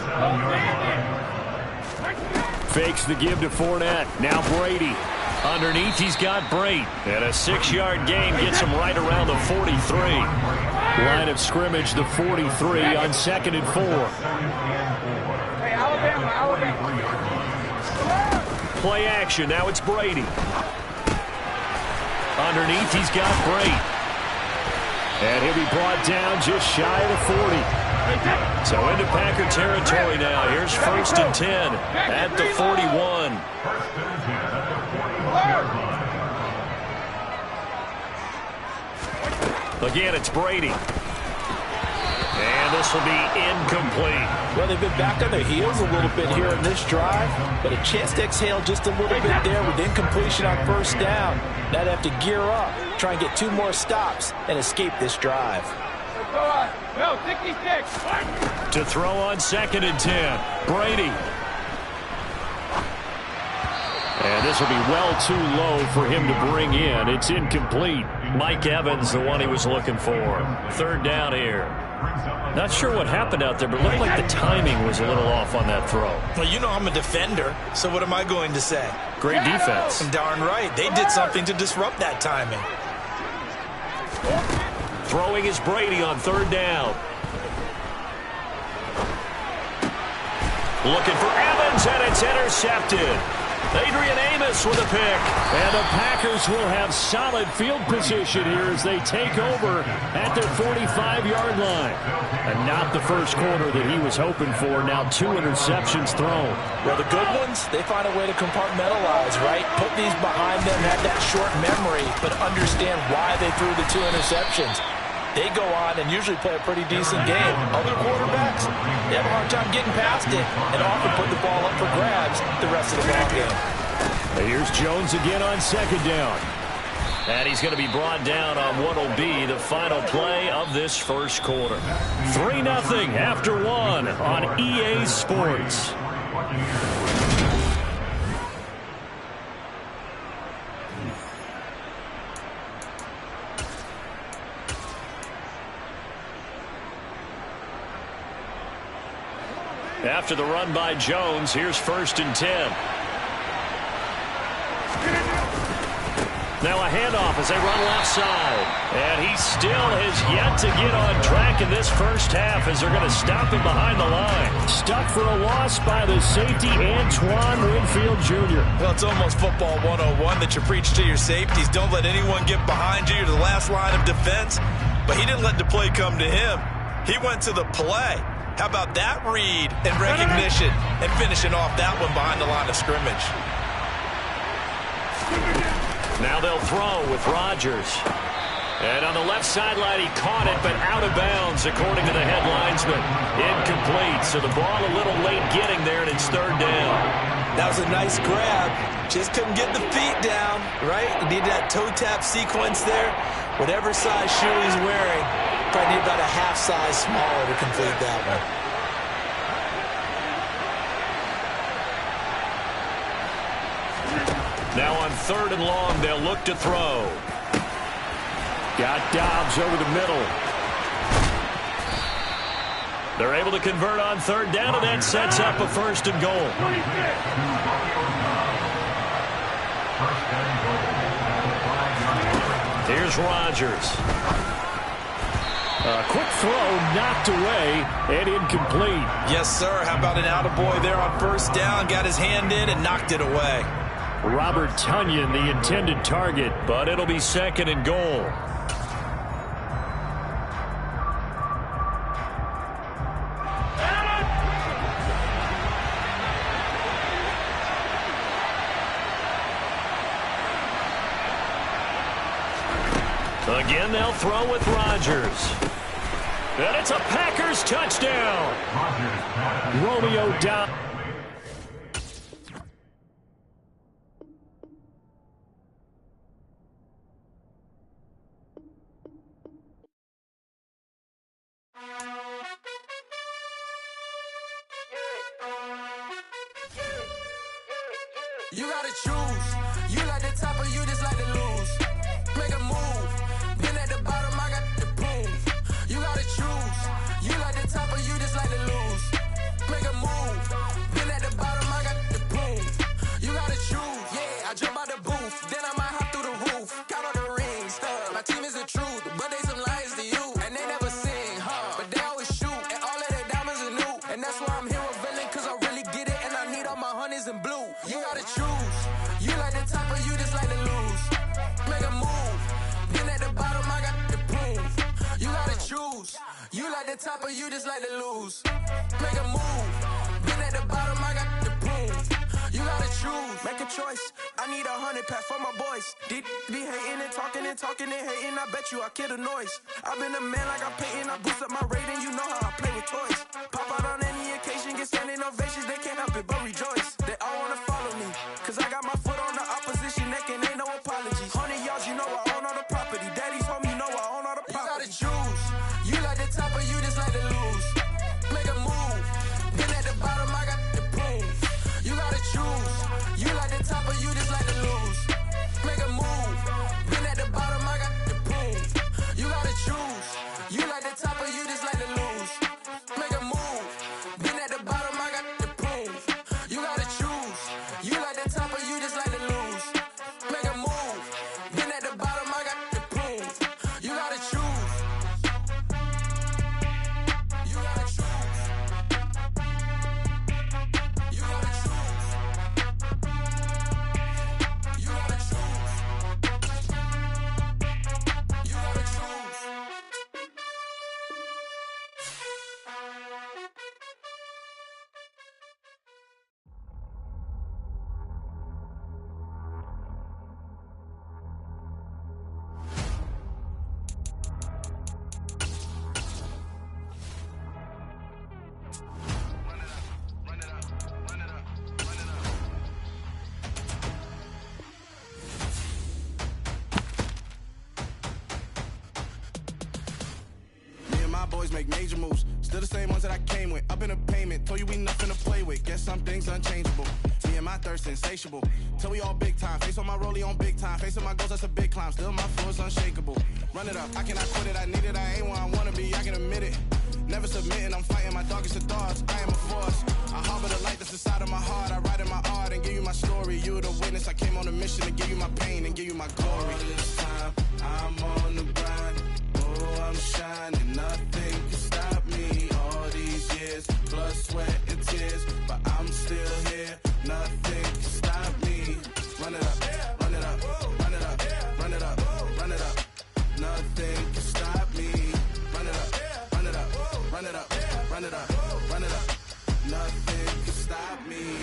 Fakes the give to Fournette. Now Brady. Underneath, he's got Brate. And a 6-yard gain gets him right around the 43. Line of scrimmage, the 43 on 2nd and 4. Hey, Alabama. Play action. Now it's Brady. Underneath, he's got Brate. And he'll be brought down just shy of the 40. So into Packer territory now. Here's 1st and 10 at the 41. Again, it's Brady. And this will be incomplete. Well, they've been back on their heels a little bit here in this drive, but a chance to exhale just a little bit there with incompletion on 1st down. Now they have to gear up, try and get 2 more stops, and escape this drive. No, 66. To throw on 2nd and 10. Brady. And this will be well too low for him to bring in. It's incomplete. Mike Evans, the one he was looking for. 3rd down here. Not sure what happened out there, but it looked like the timing was a little off on that throw. Well, you know I'm a defender, so what am I going to say? Great defense. Darn right. They did something to disrupt that timing. Throwing is Brady on 3rd down. Looking for Evans, and it's intercepted. Adrian Amos with a pick. And the Packers will have solid field position here as they take over at their 45-yard line. And not the first quarter that he was hoping for. Now 2 interceptions thrown. Well, the good ones, they find a way to compartmentalize, right? Put these behind them, have that short memory, but understand why they threw the 2 interceptions. They go on and usually play a pretty decent game. Other quarterbacks, they have a hard time getting past it and often put the ball up for grabs the rest of the ball game. Here's Jones again on 2nd down. And he's going to be brought down on what will be the final play of this first quarter. 3-0 after 1 on EA Sports. After the run by Jones, here's 1st and 10. Now a handoff as they run left side. And he still has yet to get on track in this first half as they're going to stop him behind the line. Stuck for a loss by the safety, Antoine Winfield Jr. Well, it's almost football 101 that you preach to your safeties. Don't let anyone get behind you. You're the last line of defense. But he didn't let the play come to him. He went to the play. How about that read and recognition and finishing off that one behind the line of scrimmage? Now they'll throw with Rodgers. And on the left sideline, he caught it, but out of bounds, according to the head linesman. Incomplete, so the ball a little late getting there, and it's 3rd down. That was a nice grab. Just couldn't get the feet down, right? You need that toe tap sequence there. Whatever size shoe he's wearing, probably need about a half size smaller to complete that one. Now on 3rd and long, they'll look to throw. Got Dobbs over the middle. They're able to convert on 3rd down, and that sets up a 1st and goal. Here's Rodgers. A quick throw knocked away and incomplete. Yes, sir. How about an attaboy there on 1st down? Got his hand in and knocked it away. Robert Tonyan, the intended target, but it'll be 2nd and goal. Again, they'll throw with Rodgers. And it's a Packers touchdown. Romeo Dobbs. You gotta choose. You like the top or you just like to lose. Make a move. Been at the bottom, I got the prove. You gotta choose. You like the top or you just like to lose. Make a move. Been at the bottom, I got the prove. You gotta choose. Yeah, I jump out the booth. Then I might hop through the roof. Count on the rings. My team is the truth, but they some liars to you. And they never sing, but they always shoot. And all of their diamonds are new. And that's why I'm here revealing, cause I really get it. And I need all my honeys in blue. You gotta choose. You like the top or you just like to lose. Make a move. Been at the bottom, I got the proof. You gotta choose. You like the top or you just like to lose. Make a move. Been at the bottom, I got the proof. You gotta choose. Make a choice. I need 100 pack for my boys. Deep be hating and talking and hating. I bet you I kill the noise. I've been a man like I'm painting. I boost up my rating. You know how I play with toys. Pop out on any occasion, get standing ovations. They can't help it but rejoice. They all wanna follow me, cause I got my foot on the opposition neck and ain't no apologies. 100 yards, you know I own all the property. Daddy's home, you know I own all the property. You gotta choose. You like the top or you just like to lose. Make a move. Been at the bottom, I got the proof. You gotta choose. You like the top or you just like to lose. Make a move. Been at the bottom, I got the proof. You gotta choose. You like the top or you just like to lose. Make a move. Been at the bottom, I got the proof. You gotta choose. You like the top or you just like to lose. Make a move. Been at the bottom, I got the proof. You gotta choose. You gotta choose. You gotta choose. You gotta choose. always make major moves. Still the same ones that I came with. Up in a payment, told you we nothing to play with. Guess some things unchangeable. Me and my thirst insatiable. Till we all big time. Face on my rollie on big time. Facing my goals, that's a big climb. Still my flow is unshakable. Run it up, I cannot quit it. I need it, I ain't where I wanna be. I can admit it. Never submitting, I'm fighting my darkest of thoughts. I am a force. I harbor the light that's inside of my heart. I write in my art and give you my story. You the witness. I came on a mission to give you my pain and give you my glory. All this time, I'm on the grind. Oh, I'm shining. Nothing can stop me. All these years, blood, sweat, and tears. But I'm still here. Nothing can stop me. Run it up, run it up, run it up, run it up, run it up. Nothing can stop me. Run it up, run it up, run it up, run it up, run it up. Nothing can stop me.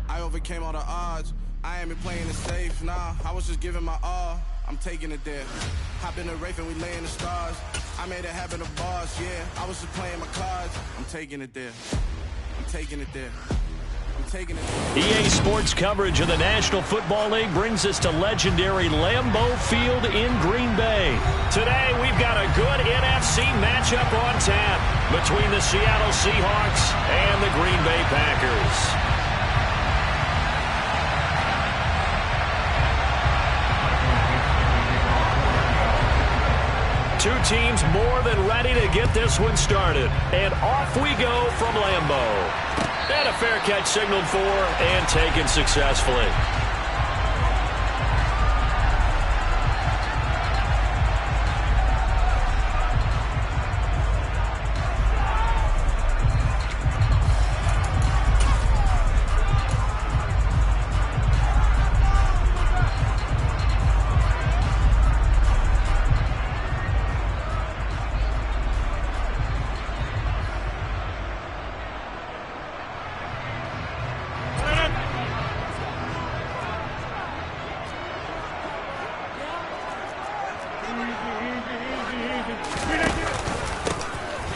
I overcame all the odds. I ain't been playing it safe, nah. I was just giving my all. I'm taking it there. Hop in the Wraith and we lay in the stars. I made it happen to boss, yeah. I was just playing my cards. I'm taking it there. I'm taking it there. EA Sports coverage of the National Football League brings us to legendary Lambeau Field in Green Bay. Today, we've got a good NFC matchup on tap between the Seattle Seahawks and the Green Bay Packers. Two teams more than ready to get this one started. And off we go from Lambeau. And a fair catch signaled for and taken successfully.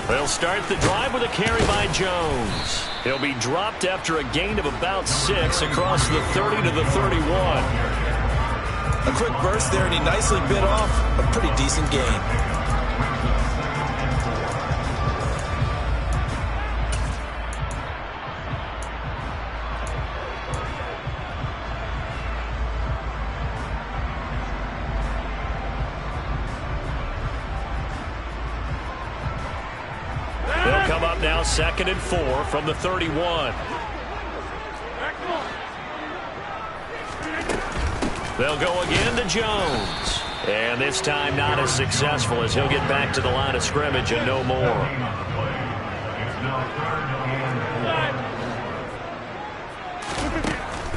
They'll start the drive with a carry by Jones. He'll be dropped after a gain of about 6 across the 30 to the 31. A quick burst there, and he nicely bit off a pretty decent gain. Now 2nd and 4 from the 31. They'll go again to Jones. And this time not as successful as he'll get back to the line of scrimmage and no more.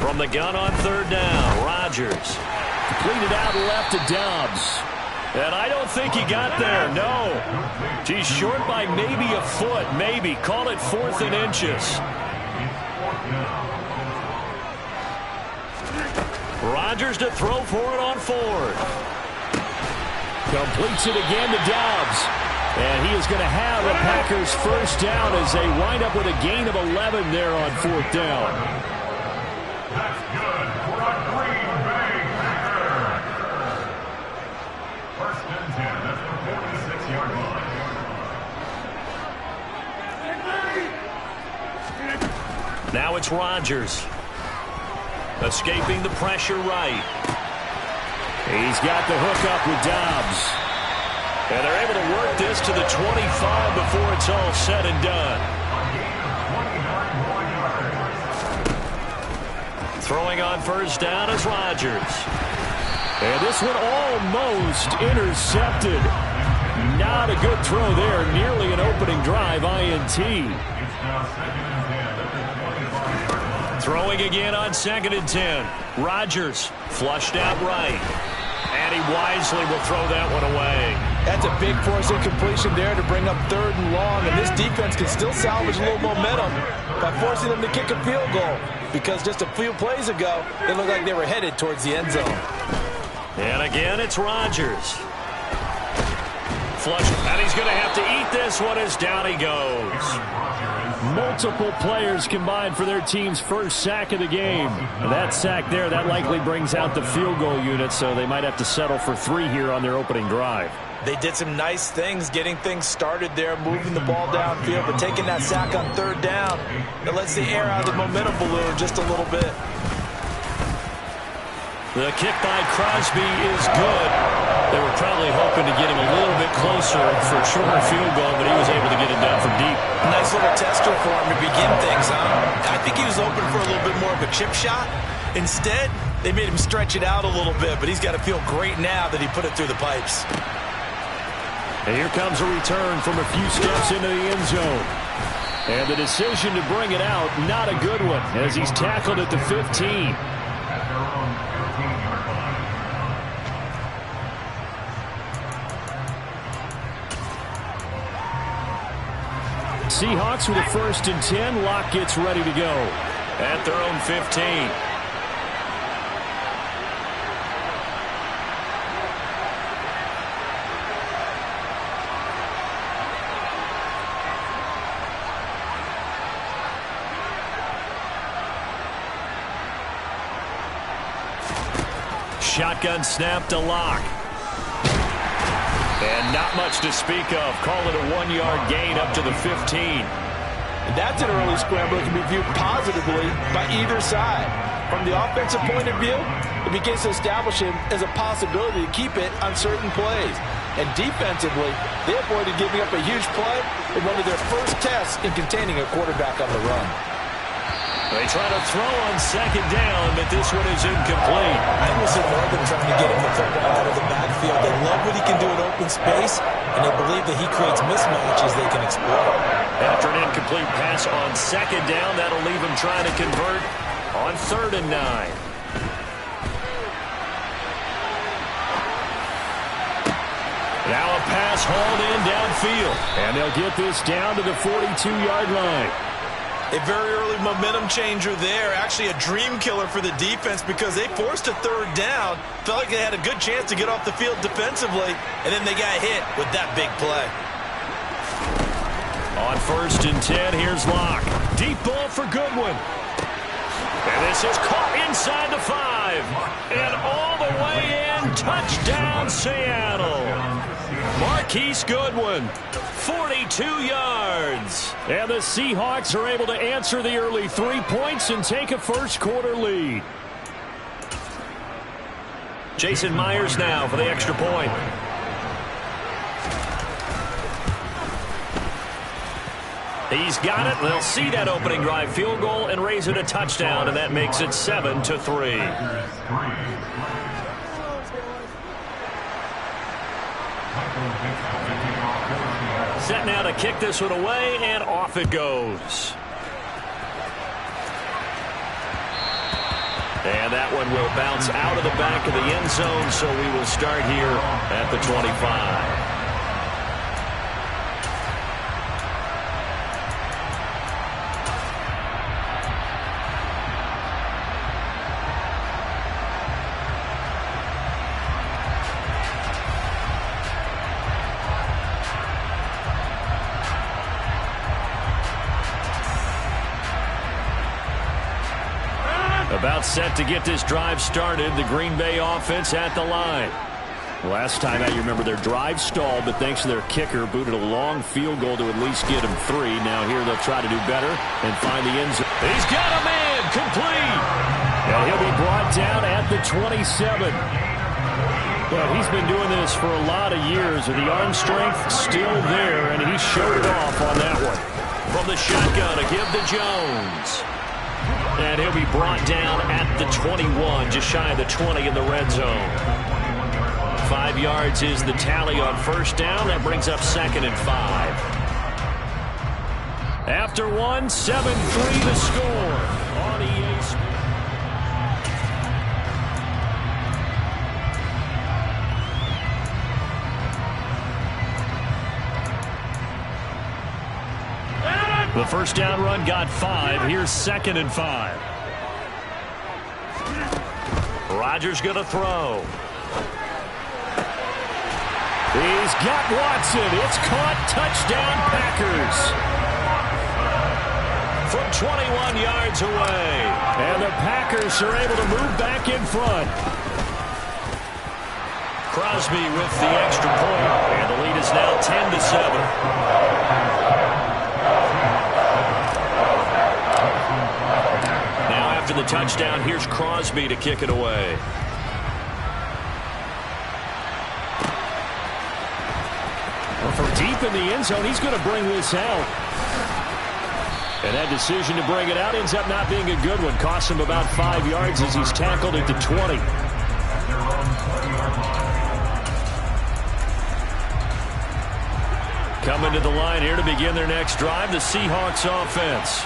From the gun on 3rd down, Rodgers. Completed out left to Dobbs. And I don't think he got there, no. He's short by maybe a foot, maybe. Call it 4th and inches. Rodgers to throw for it on 4th. Completes it again to Dobbs. And he is going to have a Packers first down as they wind up with a gain of 11 there on 4th down. That's good for a Green Bay Packer. 1st and 10 at the 46-yard line. Now it's Rodgers. Escaping the pressure right. He's got the hook up with Dobbs. And they're able to work this to the 25 before it's all said and done. Throwing on 1st down is Rodgers. And this one almost intercepted. Not a good throw there. Nearly an opening drive INT. Throwing again on 2nd and 10. Rodgers flushed out right. And he wisely will throw that one away. That's a big force incompletion there to bring up 3rd and long. And this defense can still salvage a little momentum by forcing them to kick a field goal. Because just a few plays ago, it looked like they were headed towards the end zone. And again, it's Rodgers. Flush, and he's going to have to eat this one as down he goes. Multiple players combined for their team's first sack of the game. That sack there, that likely brings out the field goal unit, so they might have to settle for 3 here on their opening drive. They did some nice things getting things started there, moving the ball downfield, but taking that sack on 3rd down, it lets the air out of the momentum balloon just a little bit. The kick by Crosby is good. They were probably hoping to get him a little bit closer for a shorter field goal, but he was able to get it down from deep. Nice little tester for him to begin things, huh? I think he was open for a little bit more of a chip shot. Instead, they made him stretch it out a little bit, but he's got to feel great now that he put it through the pipes. And here comes a return from a few steps into the end zone. And the decision to bring it out, not a good one, as he's tackled at the 15. Seahawks with a 1st and 10. Locke gets ready to go. At their own 15. Shotgun snap to Locke. And not much to speak of. Call it a 1-yard gain up to the 15. And that's an early scramble that can be viewed positively by either side. From the offensive point of view, it begins to establish him as a possibility to keep it on certain plays. And defensively, they avoided giving up a huge play in one of their first tests in containing a quarterback on the run. They try to throw on 2nd down, but this one is incomplete. I almost ignore them trying to get him the football out of the backfield. They love what he can do in open space, and they believe that he creates mismatches they can exploit. After an incomplete pass on 2nd down, that'll leave him trying to convert on 3rd and 9. Now a pass hauled in downfield. And they'll get this down to the 42-yard line. A very early momentum changer there. Actually a dream killer for the defense because they forced a 3rd down. Felt like they had a good chance to get off the field defensively, and then they got hit with that big play. On 1st and 10, here's Locke. Deep ball for Goodwin. And this is caught inside the 5. And all the way in. Touchdown, Seattle. Marquise Goodwin, 42 yards. And the Seahawks are able to answer the early 3 points and take a first-quarter lead. Jason Myers now for the extra point. He's got it. They'll see that opening drive field goal and raise it a touchdown, and that makes it 7-3. Set now to kick this one away, and off it goes. And that one will bounce out of the back of the end zone, so we will start here at the 25. About set to get this drive started. The Green Bay offense at the line. Last time out, you remember their drive stalled, but thanks to their kicker, booted a long field goal to at least get him 3. Now here they'll try to do better and find the end zone. He's got a man, complete. And he'll be brought down at the 27. But he's been doing this for a lot of years, and the arm strength still there, and he showed it off on that one. From the shotgun, a give to Jones. And he'll be brought down at the 21, just shy of the 20 in the red zone. 5 yards is the tally on 1st down. That brings up 2nd and 5. After 1, 7-3 the score on EA Sports. The 1st down run got 5. Here's 2nd and 5. Rodgers going to throw. He's got Watson. It's caught. Touchdown, Packers. from 21 yards away. And the Packers are able to move back in front. Crosby with the extra point, and the lead is now 10-7. Now after the touchdown, here's Crosby to kick it away. Well, from deep in the end zone, he's going to bring this out. And that decision to bring it out ends up not being a good one. Costs him about 5 yards as he's tackled at the 20. Coming to the line here to begin their next drive, the Seahawks offense.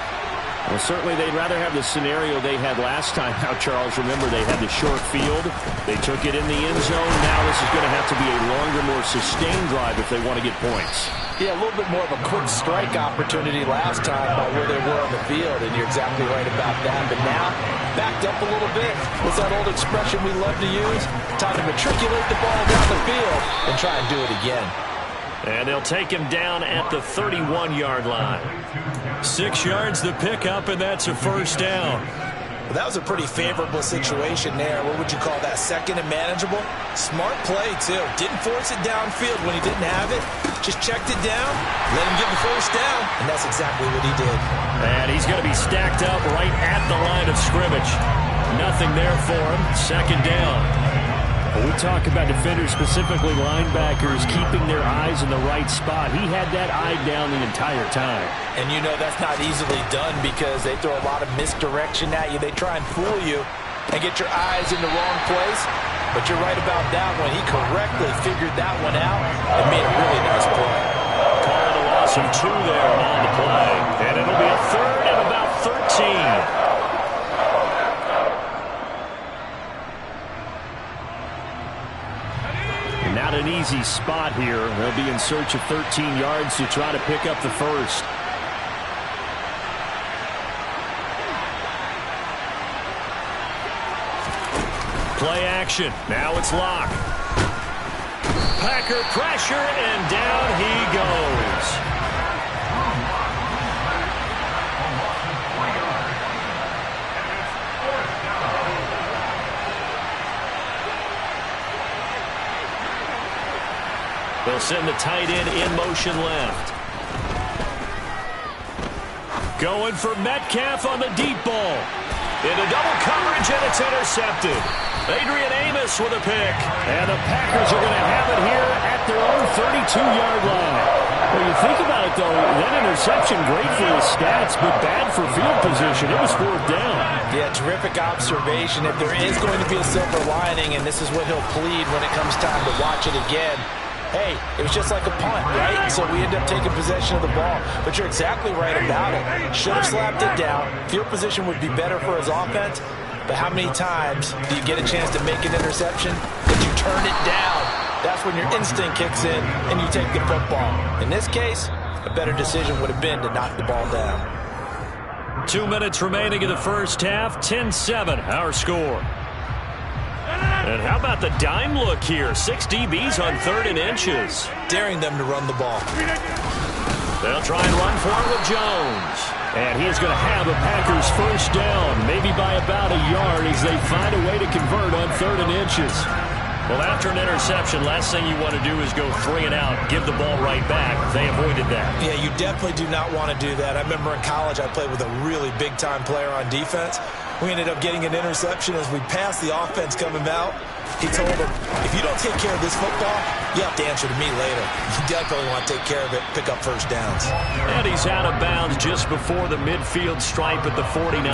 Well, certainly they'd rather have the scenario they had last time. Now, Charles, remember they had the short field. They took it in the end zone. Now this is going to have to be a longer, more sustained drive if they want to get points. Yeah, a little bit more of a quick strike opportunity last time by where they were on the field, and you're exactly right about that. But now, backed up a little bit. What's that old expression we love to use? Time to matriculate the ball down the field and try and do it again. And they'll take him down at the 31-yard line. 6 yards the pickup, and that's a first down. Well, that was a pretty favorable situation there. What would you call that? Second and manageable? Smart play, too. Didn't force it downfield when he didn't have it. Just checked it down, let him get the first down, and that's exactly what he did. And he's going to be stacked up right at the line of scrimmage. Nothing there for him. Second down. We talk about defenders, specifically linebackers, keeping their eyes in the right spot. He had that eye down the entire time. And you know that's not easily done because they throw a lot of misdirection at you. They try and fool you and get your eyes in the wrong place. But you're right about that one. He correctly figured that one out and made a really nice play. Call it a loss of 2 there on the play. And it'll be a third and about 13. Not an easy spot here. They'll be in search of 13 yards to try to pick up the first. Play action. Now it's Locke. Packer pressure, and down he goes. They'll send the tight end in motion left. Going for Metcalf on the deep ball. Into double coverage, and it's intercepted. Adrian Amos with a pick. And the Packers are going to have it here at their own 32-yard line. Well, you think about it, though, that interception, great for his stats, but bad for field position. It was 4th down. Yeah, terrific observation. If there is going to be a silver lining, and this is what he'll plead when it comes time to watch it again, hey, it was just like a punt, right? So we end up taking possession of the ball. But you're exactly right about it. Should have slapped it down. Field position would be better for his offense. But how many times do you get a chance to make an interception, but you turn it down? That's when your instinct kicks in and you take the football. In this case, a better decision would have been to knock the ball down. 2 minutes remaining in the first half. 10-7, our score. And how about the dime look here? 6 DBs on 3rd and inches. Daring them to run the ball. They'll try and run for it with Jones. And he is going to have a Packers first down, maybe by about a yard as they find a way to convert on 3rd and inches. Well, after an interception, last thing you want to do is go 3 and out, give the ball right back. They avoided that. Yeah, you definitely do not want to do that. I remember in college I played with a really big-time player on defense. We ended up getting an interception as we passed the offense coming out. He told him, if you don't take care of this football, you have to answer to me later. You definitely want to take care of it, pick up first downs. And he's out of bounds just before the midfield stripe at the 49.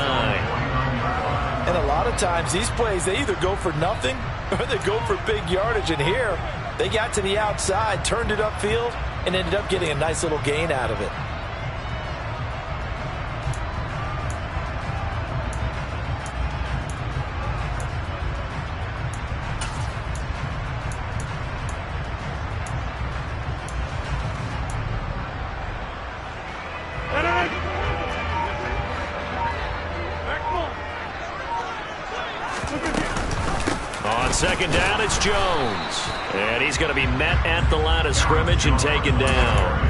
And a lot of times these plays, they either go for nothing or they go for big yardage. And here, they got to the outside, turned it upfield, and ended up getting a nice little gain out of it. On second down, it's Jones. And he's going to be met at the line of scrimmage and taken down.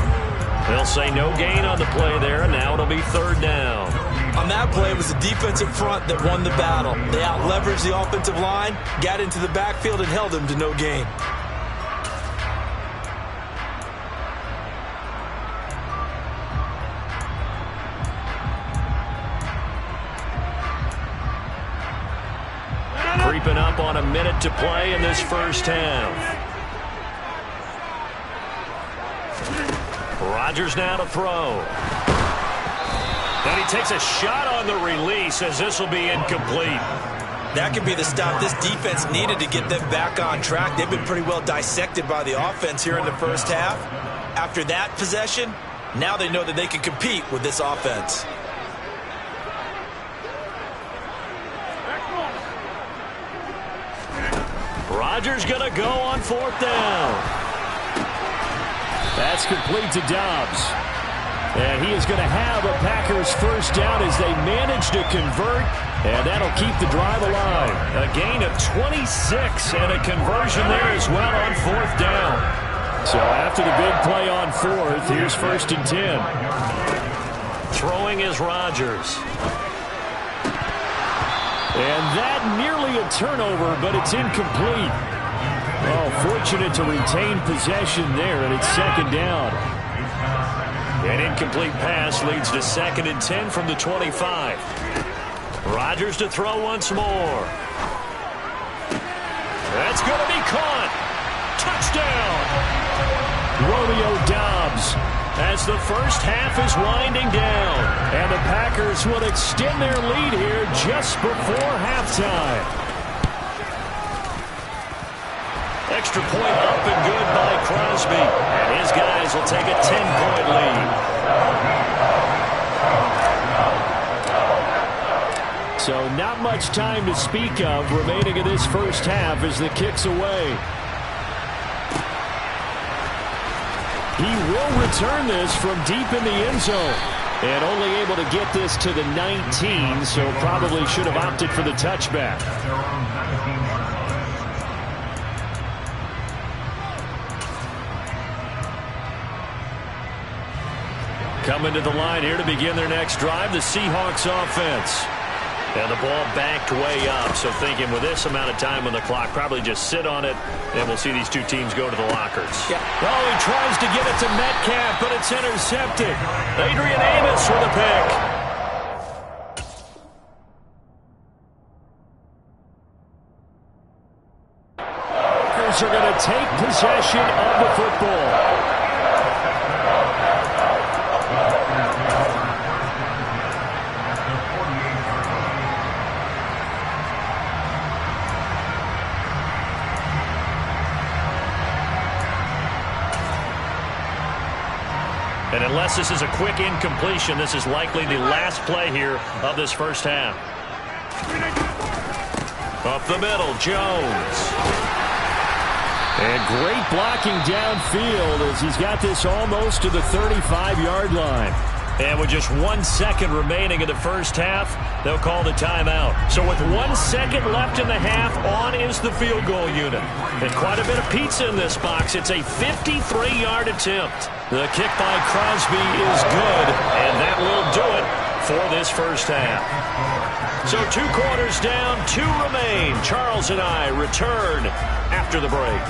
They'll say no gain on the play there, and now it'll be third down. On that play, it was the defensive front that won the battle. They out-leveraged the offensive line, got into the backfield, and held them to no gain. Creeping up on a minute to play in this first half. Rodgers now to throw. And he takes a shot on the release as this will be incomplete. That could be the stop this defense needed to get them back on track. They've been pretty well dissected by the offense here in the first half. After that possession, now they know that they can compete with this offense. Rodgers going to go on fourth down. That's complete to Dobbs. And he is going to have a Packers first down as they manage to convert, and that'll keep the drive alive. A gain of 26 and a conversion there as well on fourth down. So after the big play on fourth, here's first and 10. Throwing is Rodgers. And that nearly a turnover, but it's incomplete. Oh, fortunate to retain possession there, and it's second down. An incomplete pass leads to second and 10 from the 25. Rodgers to throw once more. That's going to be caught. Touchdown. Romeo Dobbs as the first half is winding down. And the Packers will extend their lead here just before halftime. Extra point up and good by Crosby. And his guys will take a 10-point lead. So not much time to speak of remaining in this first half as the kick's away. He will return this from deep in the end zone. And only able to get this to the 19, so probably should have opted for the touchback. Coming to the line here to begin their next drive, the Seahawks offense. And the ball backed way up, so thinking with this amount of time on the clock, probably just sit on it, and we'll see these two teams go to the lockers. Yeah. Oh, he tries to get it to Metcalf, but it's intercepted. Adrian Amos with a pick. Packers are going to take possession of the football. And unless this is a quick incompletion, this is likely the last play here of this first half. Up the middle, Jones. And great blocking downfield as he's got this almost to the 35-yard line. And with just 1 second remaining in the first half, they'll call the timeout. So with 1 second left in the half, on is the field goal unit. And quite a bit of pizza in this box. It's a 53-yard attempt. The kick by Crosby is good, and that will do it for this first half. So 2 quarters down, 2 remain. Charles and I return after the break.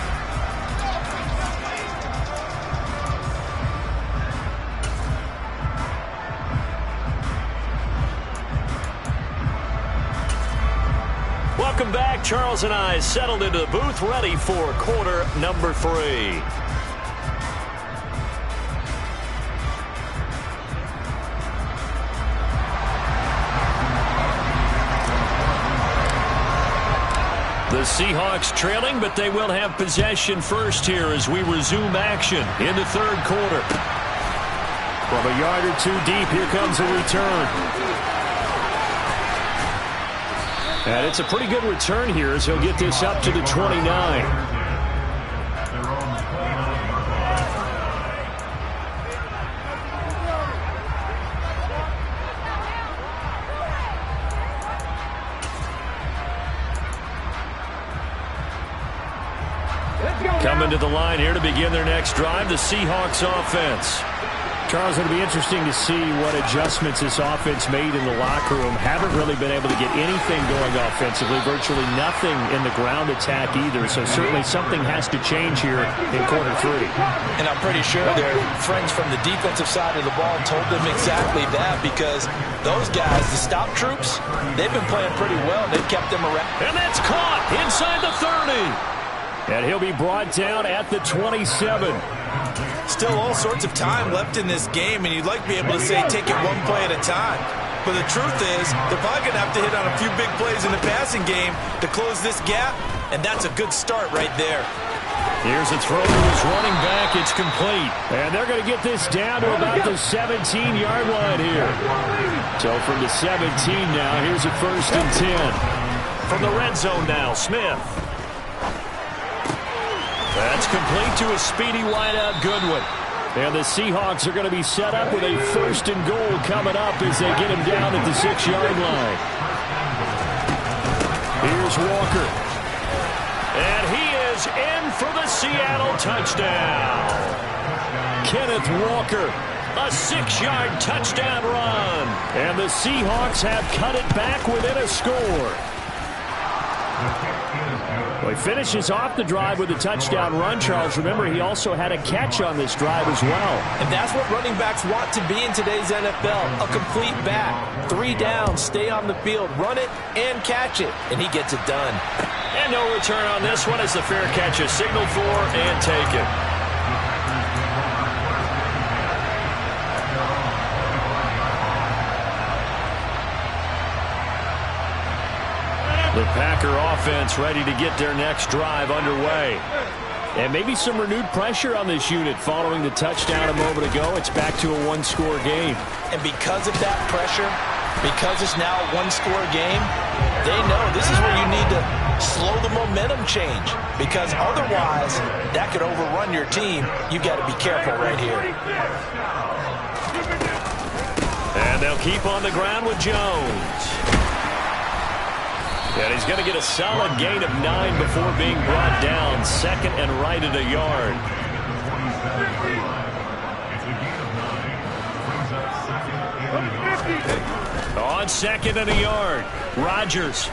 Welcome back. Charles and I settled into the booth, ready for quarter number 3. The Seahawks trailing, but they will have possession first here as we resume action in the third quarter. From a yard or 2 deep, here comes a return. And it's a pretty good return here as he'll get this up to the 29. Coming to the line here to begin their next drive, the Seahawks offense. Charles, it'll be interesting to see what adjustments this offense made in the locker room. Haven't really been able to get anything going offensively, virtually nothing in the ground attack either. So certainly something has to change here in quarter 3. And I'm pretty sure their friends from the defensive side of the ball told them exactly that, because those guys, the stop troops, they've been playing pretty well. They've kept them around. And that's caught inside the 30. And he'll be brought down at the 27. Still all sorts of time left in this game, and you'd like to be able to say take it one play at a time. But the truth is, they're probably going to have to hit on a few big plays in the passing game to close this gap, and that's a good start right there. Here's a throw to his running back. It's complete. And they're going to get this down to about the 17-yard line here. So from the 17 now, here's a 1st and 10. From the red zone now, Smith. That's complete to a speedy wideout Goodwin. And the Seahawks are going to be set up with a 1st and goal coming up as they get him down at the 6-yard line. Here's Walker. And he is in for the Seattle touchdown. Kenneth Walker, a 6-yard touchdown run. And the Seahawks have cut it back within a score. Well, he finishes off the drive with a touchdown run, Charles. Remember, he also had a catch on this drive as well. And that's what running backs want to be in today's NFL, a complete back. 3 downs, stay on the field, run it, and catch it. And he gets it done. And no return on this one as the fair catch is signaled for and taken. The Packer offense ready to get their next drive underway. And maybe some renewed pressure on this unit following the touchdown a moment ago. It's back to a 1-score game. And because of that pressure, because it's now a 1-score game, they know this is where you need to slow the momentum change, because otherwise that could overrun your team. You got to be careful right here. And they'll keep on the ground with Jones. And he's going to get a solid gain of 9 before being brought down. 2nd and right at a yard. On 2nd and a yard, Rodgers.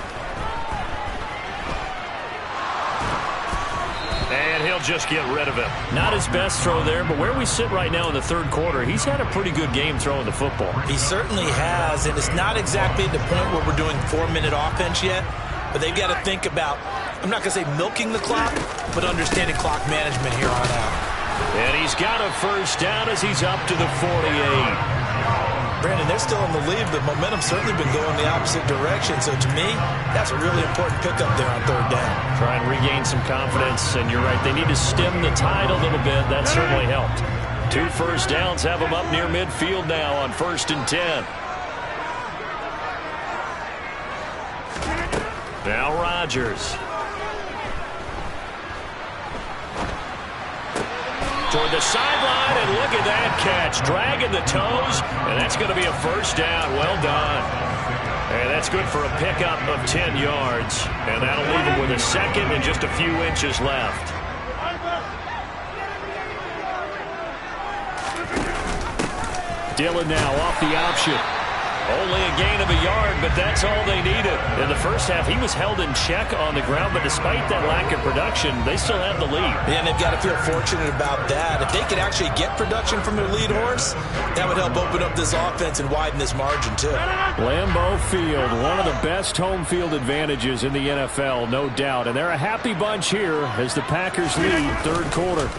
And he'll just get rid of him. Not his best throw there, but where we sit right now in the 3rd quarter, he's had a pretty good game throwing the football. He certainly has, and it's not exactly at the point where we're doing 4-minute offense yet, but they've got to think about, I'm not going to say milking the clock, but understanding clock management here on out. And he's got a 1st down as he's up to the 48. Brandon, they're still in the lead, but momentum's certainly been going the opposite direction. So to me, that's a really important pickup there on 3rd down. Try and regain some confidence, and you're right, they need to stem the tide a little bit. That certainly helped. 2 1st downs have them up near midfield now on 1st and 10. Now Rodgers. Toward the sideline, and look at that catch. Dragging the toes, and that's going to be a 1st down. Well done. And that's good for a pickup of 10 yards. And that'll leave him with a 2nd and just a few inches left. Dillon now off the option. Only a gain of a yard, but that's all they needed. In the 1st half, he was held in check on the ground, but despite that lack of production, they still have the lead. Yeah, and they've got to feel fortunate about that. If they could actually get production from their lead horse, that would help open up this offense and widen this margin, too. Lambeau Field, one of the best home field advantages in the NFL, no doubt. And they're a happy bunch here as the Packers lead 3rd quarter.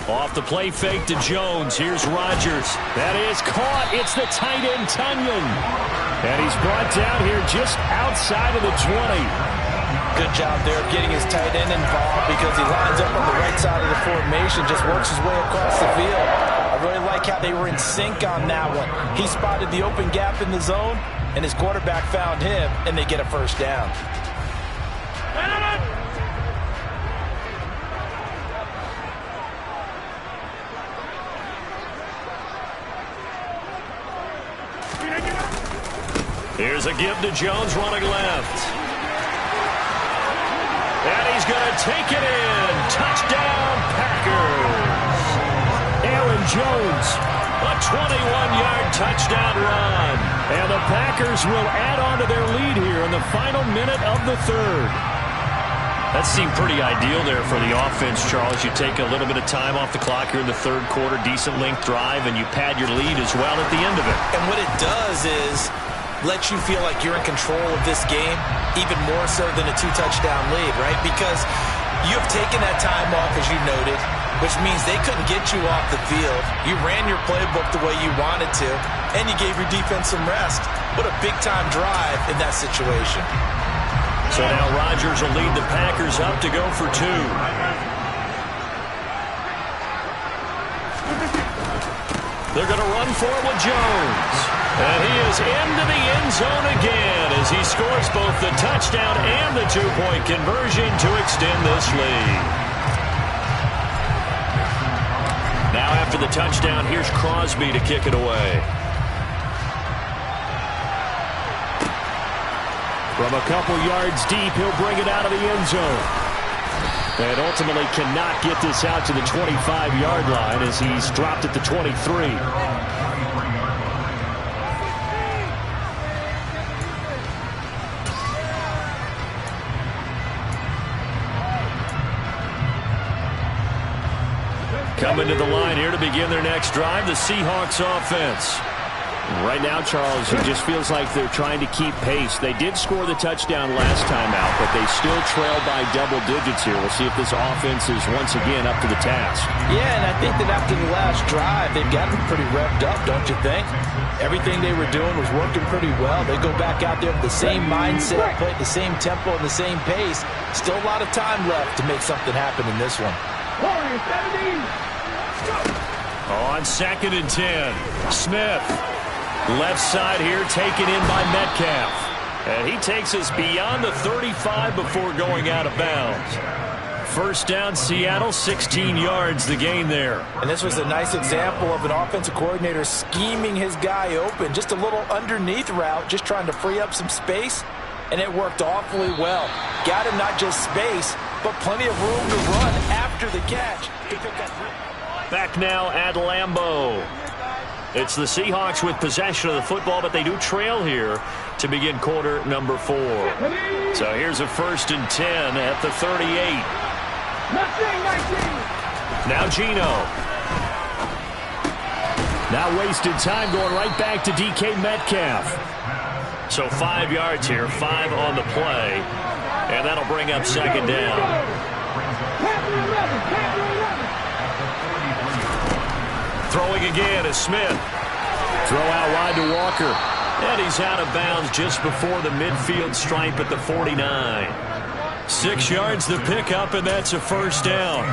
Off the play fake to Jones. Here's Rodgers. That is caught. It's the tight end, Tunyon. And he's brought down here just outside of the 20. Good job there of getting his tight end involved, because he lines up on the right side of the formation, just works his way across the field. I really like how they were in sync on that one. He spotted the open gap in the zone, and his quarterback found him, and they get a 1st down. Here's a give to Jones running left. And he's going to take it in. Touchdown, Packers. Aaron Jones, A 21-yard touchdown run. And the Packers will add on to their lead here in the final minute of the third. That seemed pretty ideal there for the offense, Charles. You take a little bit of time off the clock here in the third quarter, decent length drive, and you pad your lead as well at the end of it. And what it does is let you feel like you're in control of this game, even more so than a 2-touchdown lead, right? Because you have taken that time off, as you noted, which means they couldn't get you off the field. You ran your playbook the way you wanted to, and you gave your defense some rest. What a big-time drive in that situation. So now Rodgers will lead the Packers up to go for 2. They're going to run for it with Jones. And he is into the end zone again as he scores both the touchdown and the 2-point conversion to extend this lead. Now after the touchdown, here's Crosby to kick it away. From a couple yards deep, he'll bring it out of the end zone. And ultimately cannot get this out to the 25-yard line as he's dropped at the 23. Coming to the line here to begin their next drive, the Seahawks offense. Right now, Charles, it just feels like they're trying to keep pace. They did score the touchdown last time out, but they still trail by double digits here. We'll see if this offense is once again up to the task. Yeah, and I think that after the last drive, they've gotten pretty revved up, don't you think? Everything they were doing was working pretty well. They go back out there with the same mindset, play at the same tempo and the same pace. Still a lot of time left to make something happen in this one. On 2nd and 10, Smith. Left side here taken in by Metcalf. And he takes us beyond the 35 before going out of bounds. First down, Seattle, 16 yards the gain there. And this was a nice example of an offensive coordinator scheming his guy open. Just a little underneath route, just trying to free up some space. And it worked awfully well. Got him not just space, but plenty of room to run after the catch. Back now at Lambeau. It's the Seahawks with possession of the football, but they do trail here to begin quarter number 4. So here's a 1st and 10 at the 38. Now Geno. Now wasted time going right back to DK Metcalf. So 5 yards here, 5 on the play, and that'll bring up 2nd down. Throwing again is Smith. Throw out wide to Walker. And he's out of bounds just before the midfield stripe at the 49. 6 yards the pickup, and that's a 1st down.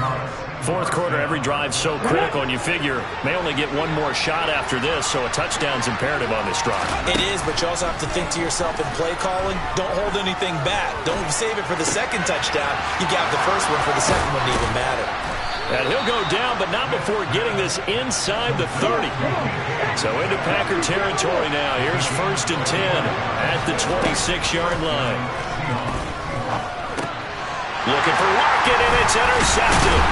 Fourth quarter, every drive's so critical, and you figure may only get one more shot after this, so a touchdown's imperative on this drive. It is, but you also have to think to yourself in play calling, don't hold anything back. Don't save it for the second touchdown. You got the first one for the second one to even matter. And he'll go down, but not before getting this inside the 30. So into Packer territory now. Here's 1st and 10 at the 26-yard line. Looking for Lockett, and it's intercepted.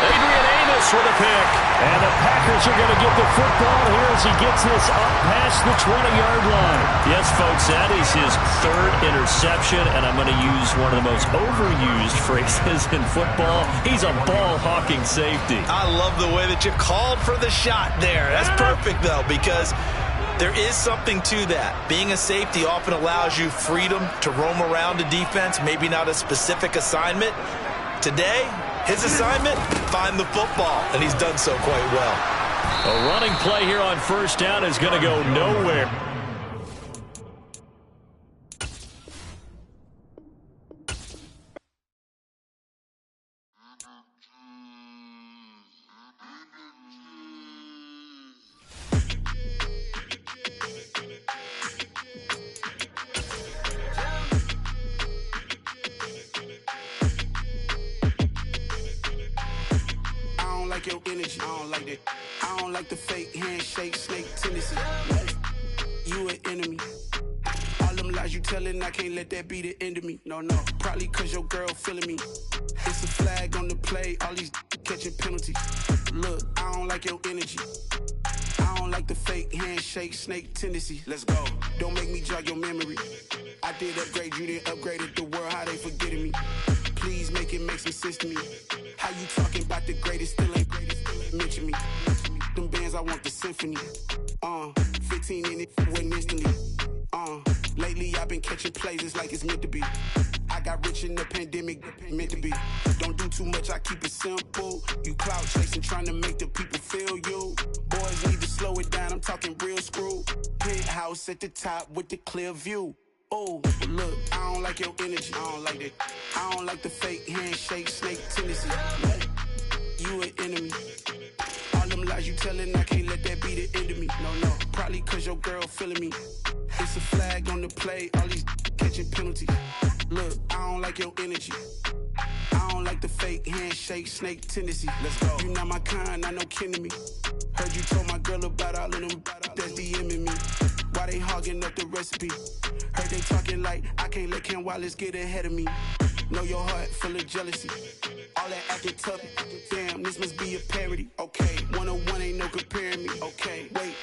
Adrian Amos with a pick. And the Packers are going to get the football here as he gets this up past the 20-yard line. Yes, folks, that is his 3rd interception, and I'm going to use one of the most overused phrases in football. He's a ball-hawking safety. I love the way that you called for the shot there. That's perfect, though, because there is something to that. Being a safety often allows you freedom to roam around a defense, maybe not a specific assignment. Today, his assignment, find the football, and he's done so quite well. A running play here on 1st down is going to go nowhere. Your energy, I don't like that. I don't like the fake handshake, snake tendency. You an enemy. All them lies you telling, I can't let that be the end of me. No, probably cause your girl feeling me. It's a flag on the play, all these catching penalties. Look, I don't like your energy. I don't like the fake handshake, snake tendency. Let's go. Don't make me jog your memory. I did upgrade, you didn't upgrade it. The world, how they forgetting me. Please make it make some sense to me. How you talking about the greatest, still ain't mention me. Them bands, I want the symphony. 15 in it, went instantly. Lately I've been catching plays, it's like it's meant to be. I got rich in the pandemic, meant to be. Don't do too much, I keep it simple. You clout chasing, trying to make the people feel you. Boys need to slow it down, I'm talking real screw. Penthouse at the top with the clear view. Oh, look, I don't like your energy, I don't like that. I don't like the fake handshake, snake tendency. You an enemy. All them lies you telling, I can't let that be the end of me. No, probably cause your girl feeling me. It's a flag on the play, all these catching penalties. Look, I don't like your energy. I don't like the fake handshake, snake tendency. Let's go. You not my kind, I know kin to me. Heard you told my girl about all of them that's DMing me. Why they hogging up the recipe? Heard they talking like I can't let Ken Wallace get ahead of me. Know your heart full of jealousy. All that acting tough, damn, this must be a parody. Okay, 101 ain't no comparing me. Okay, wait.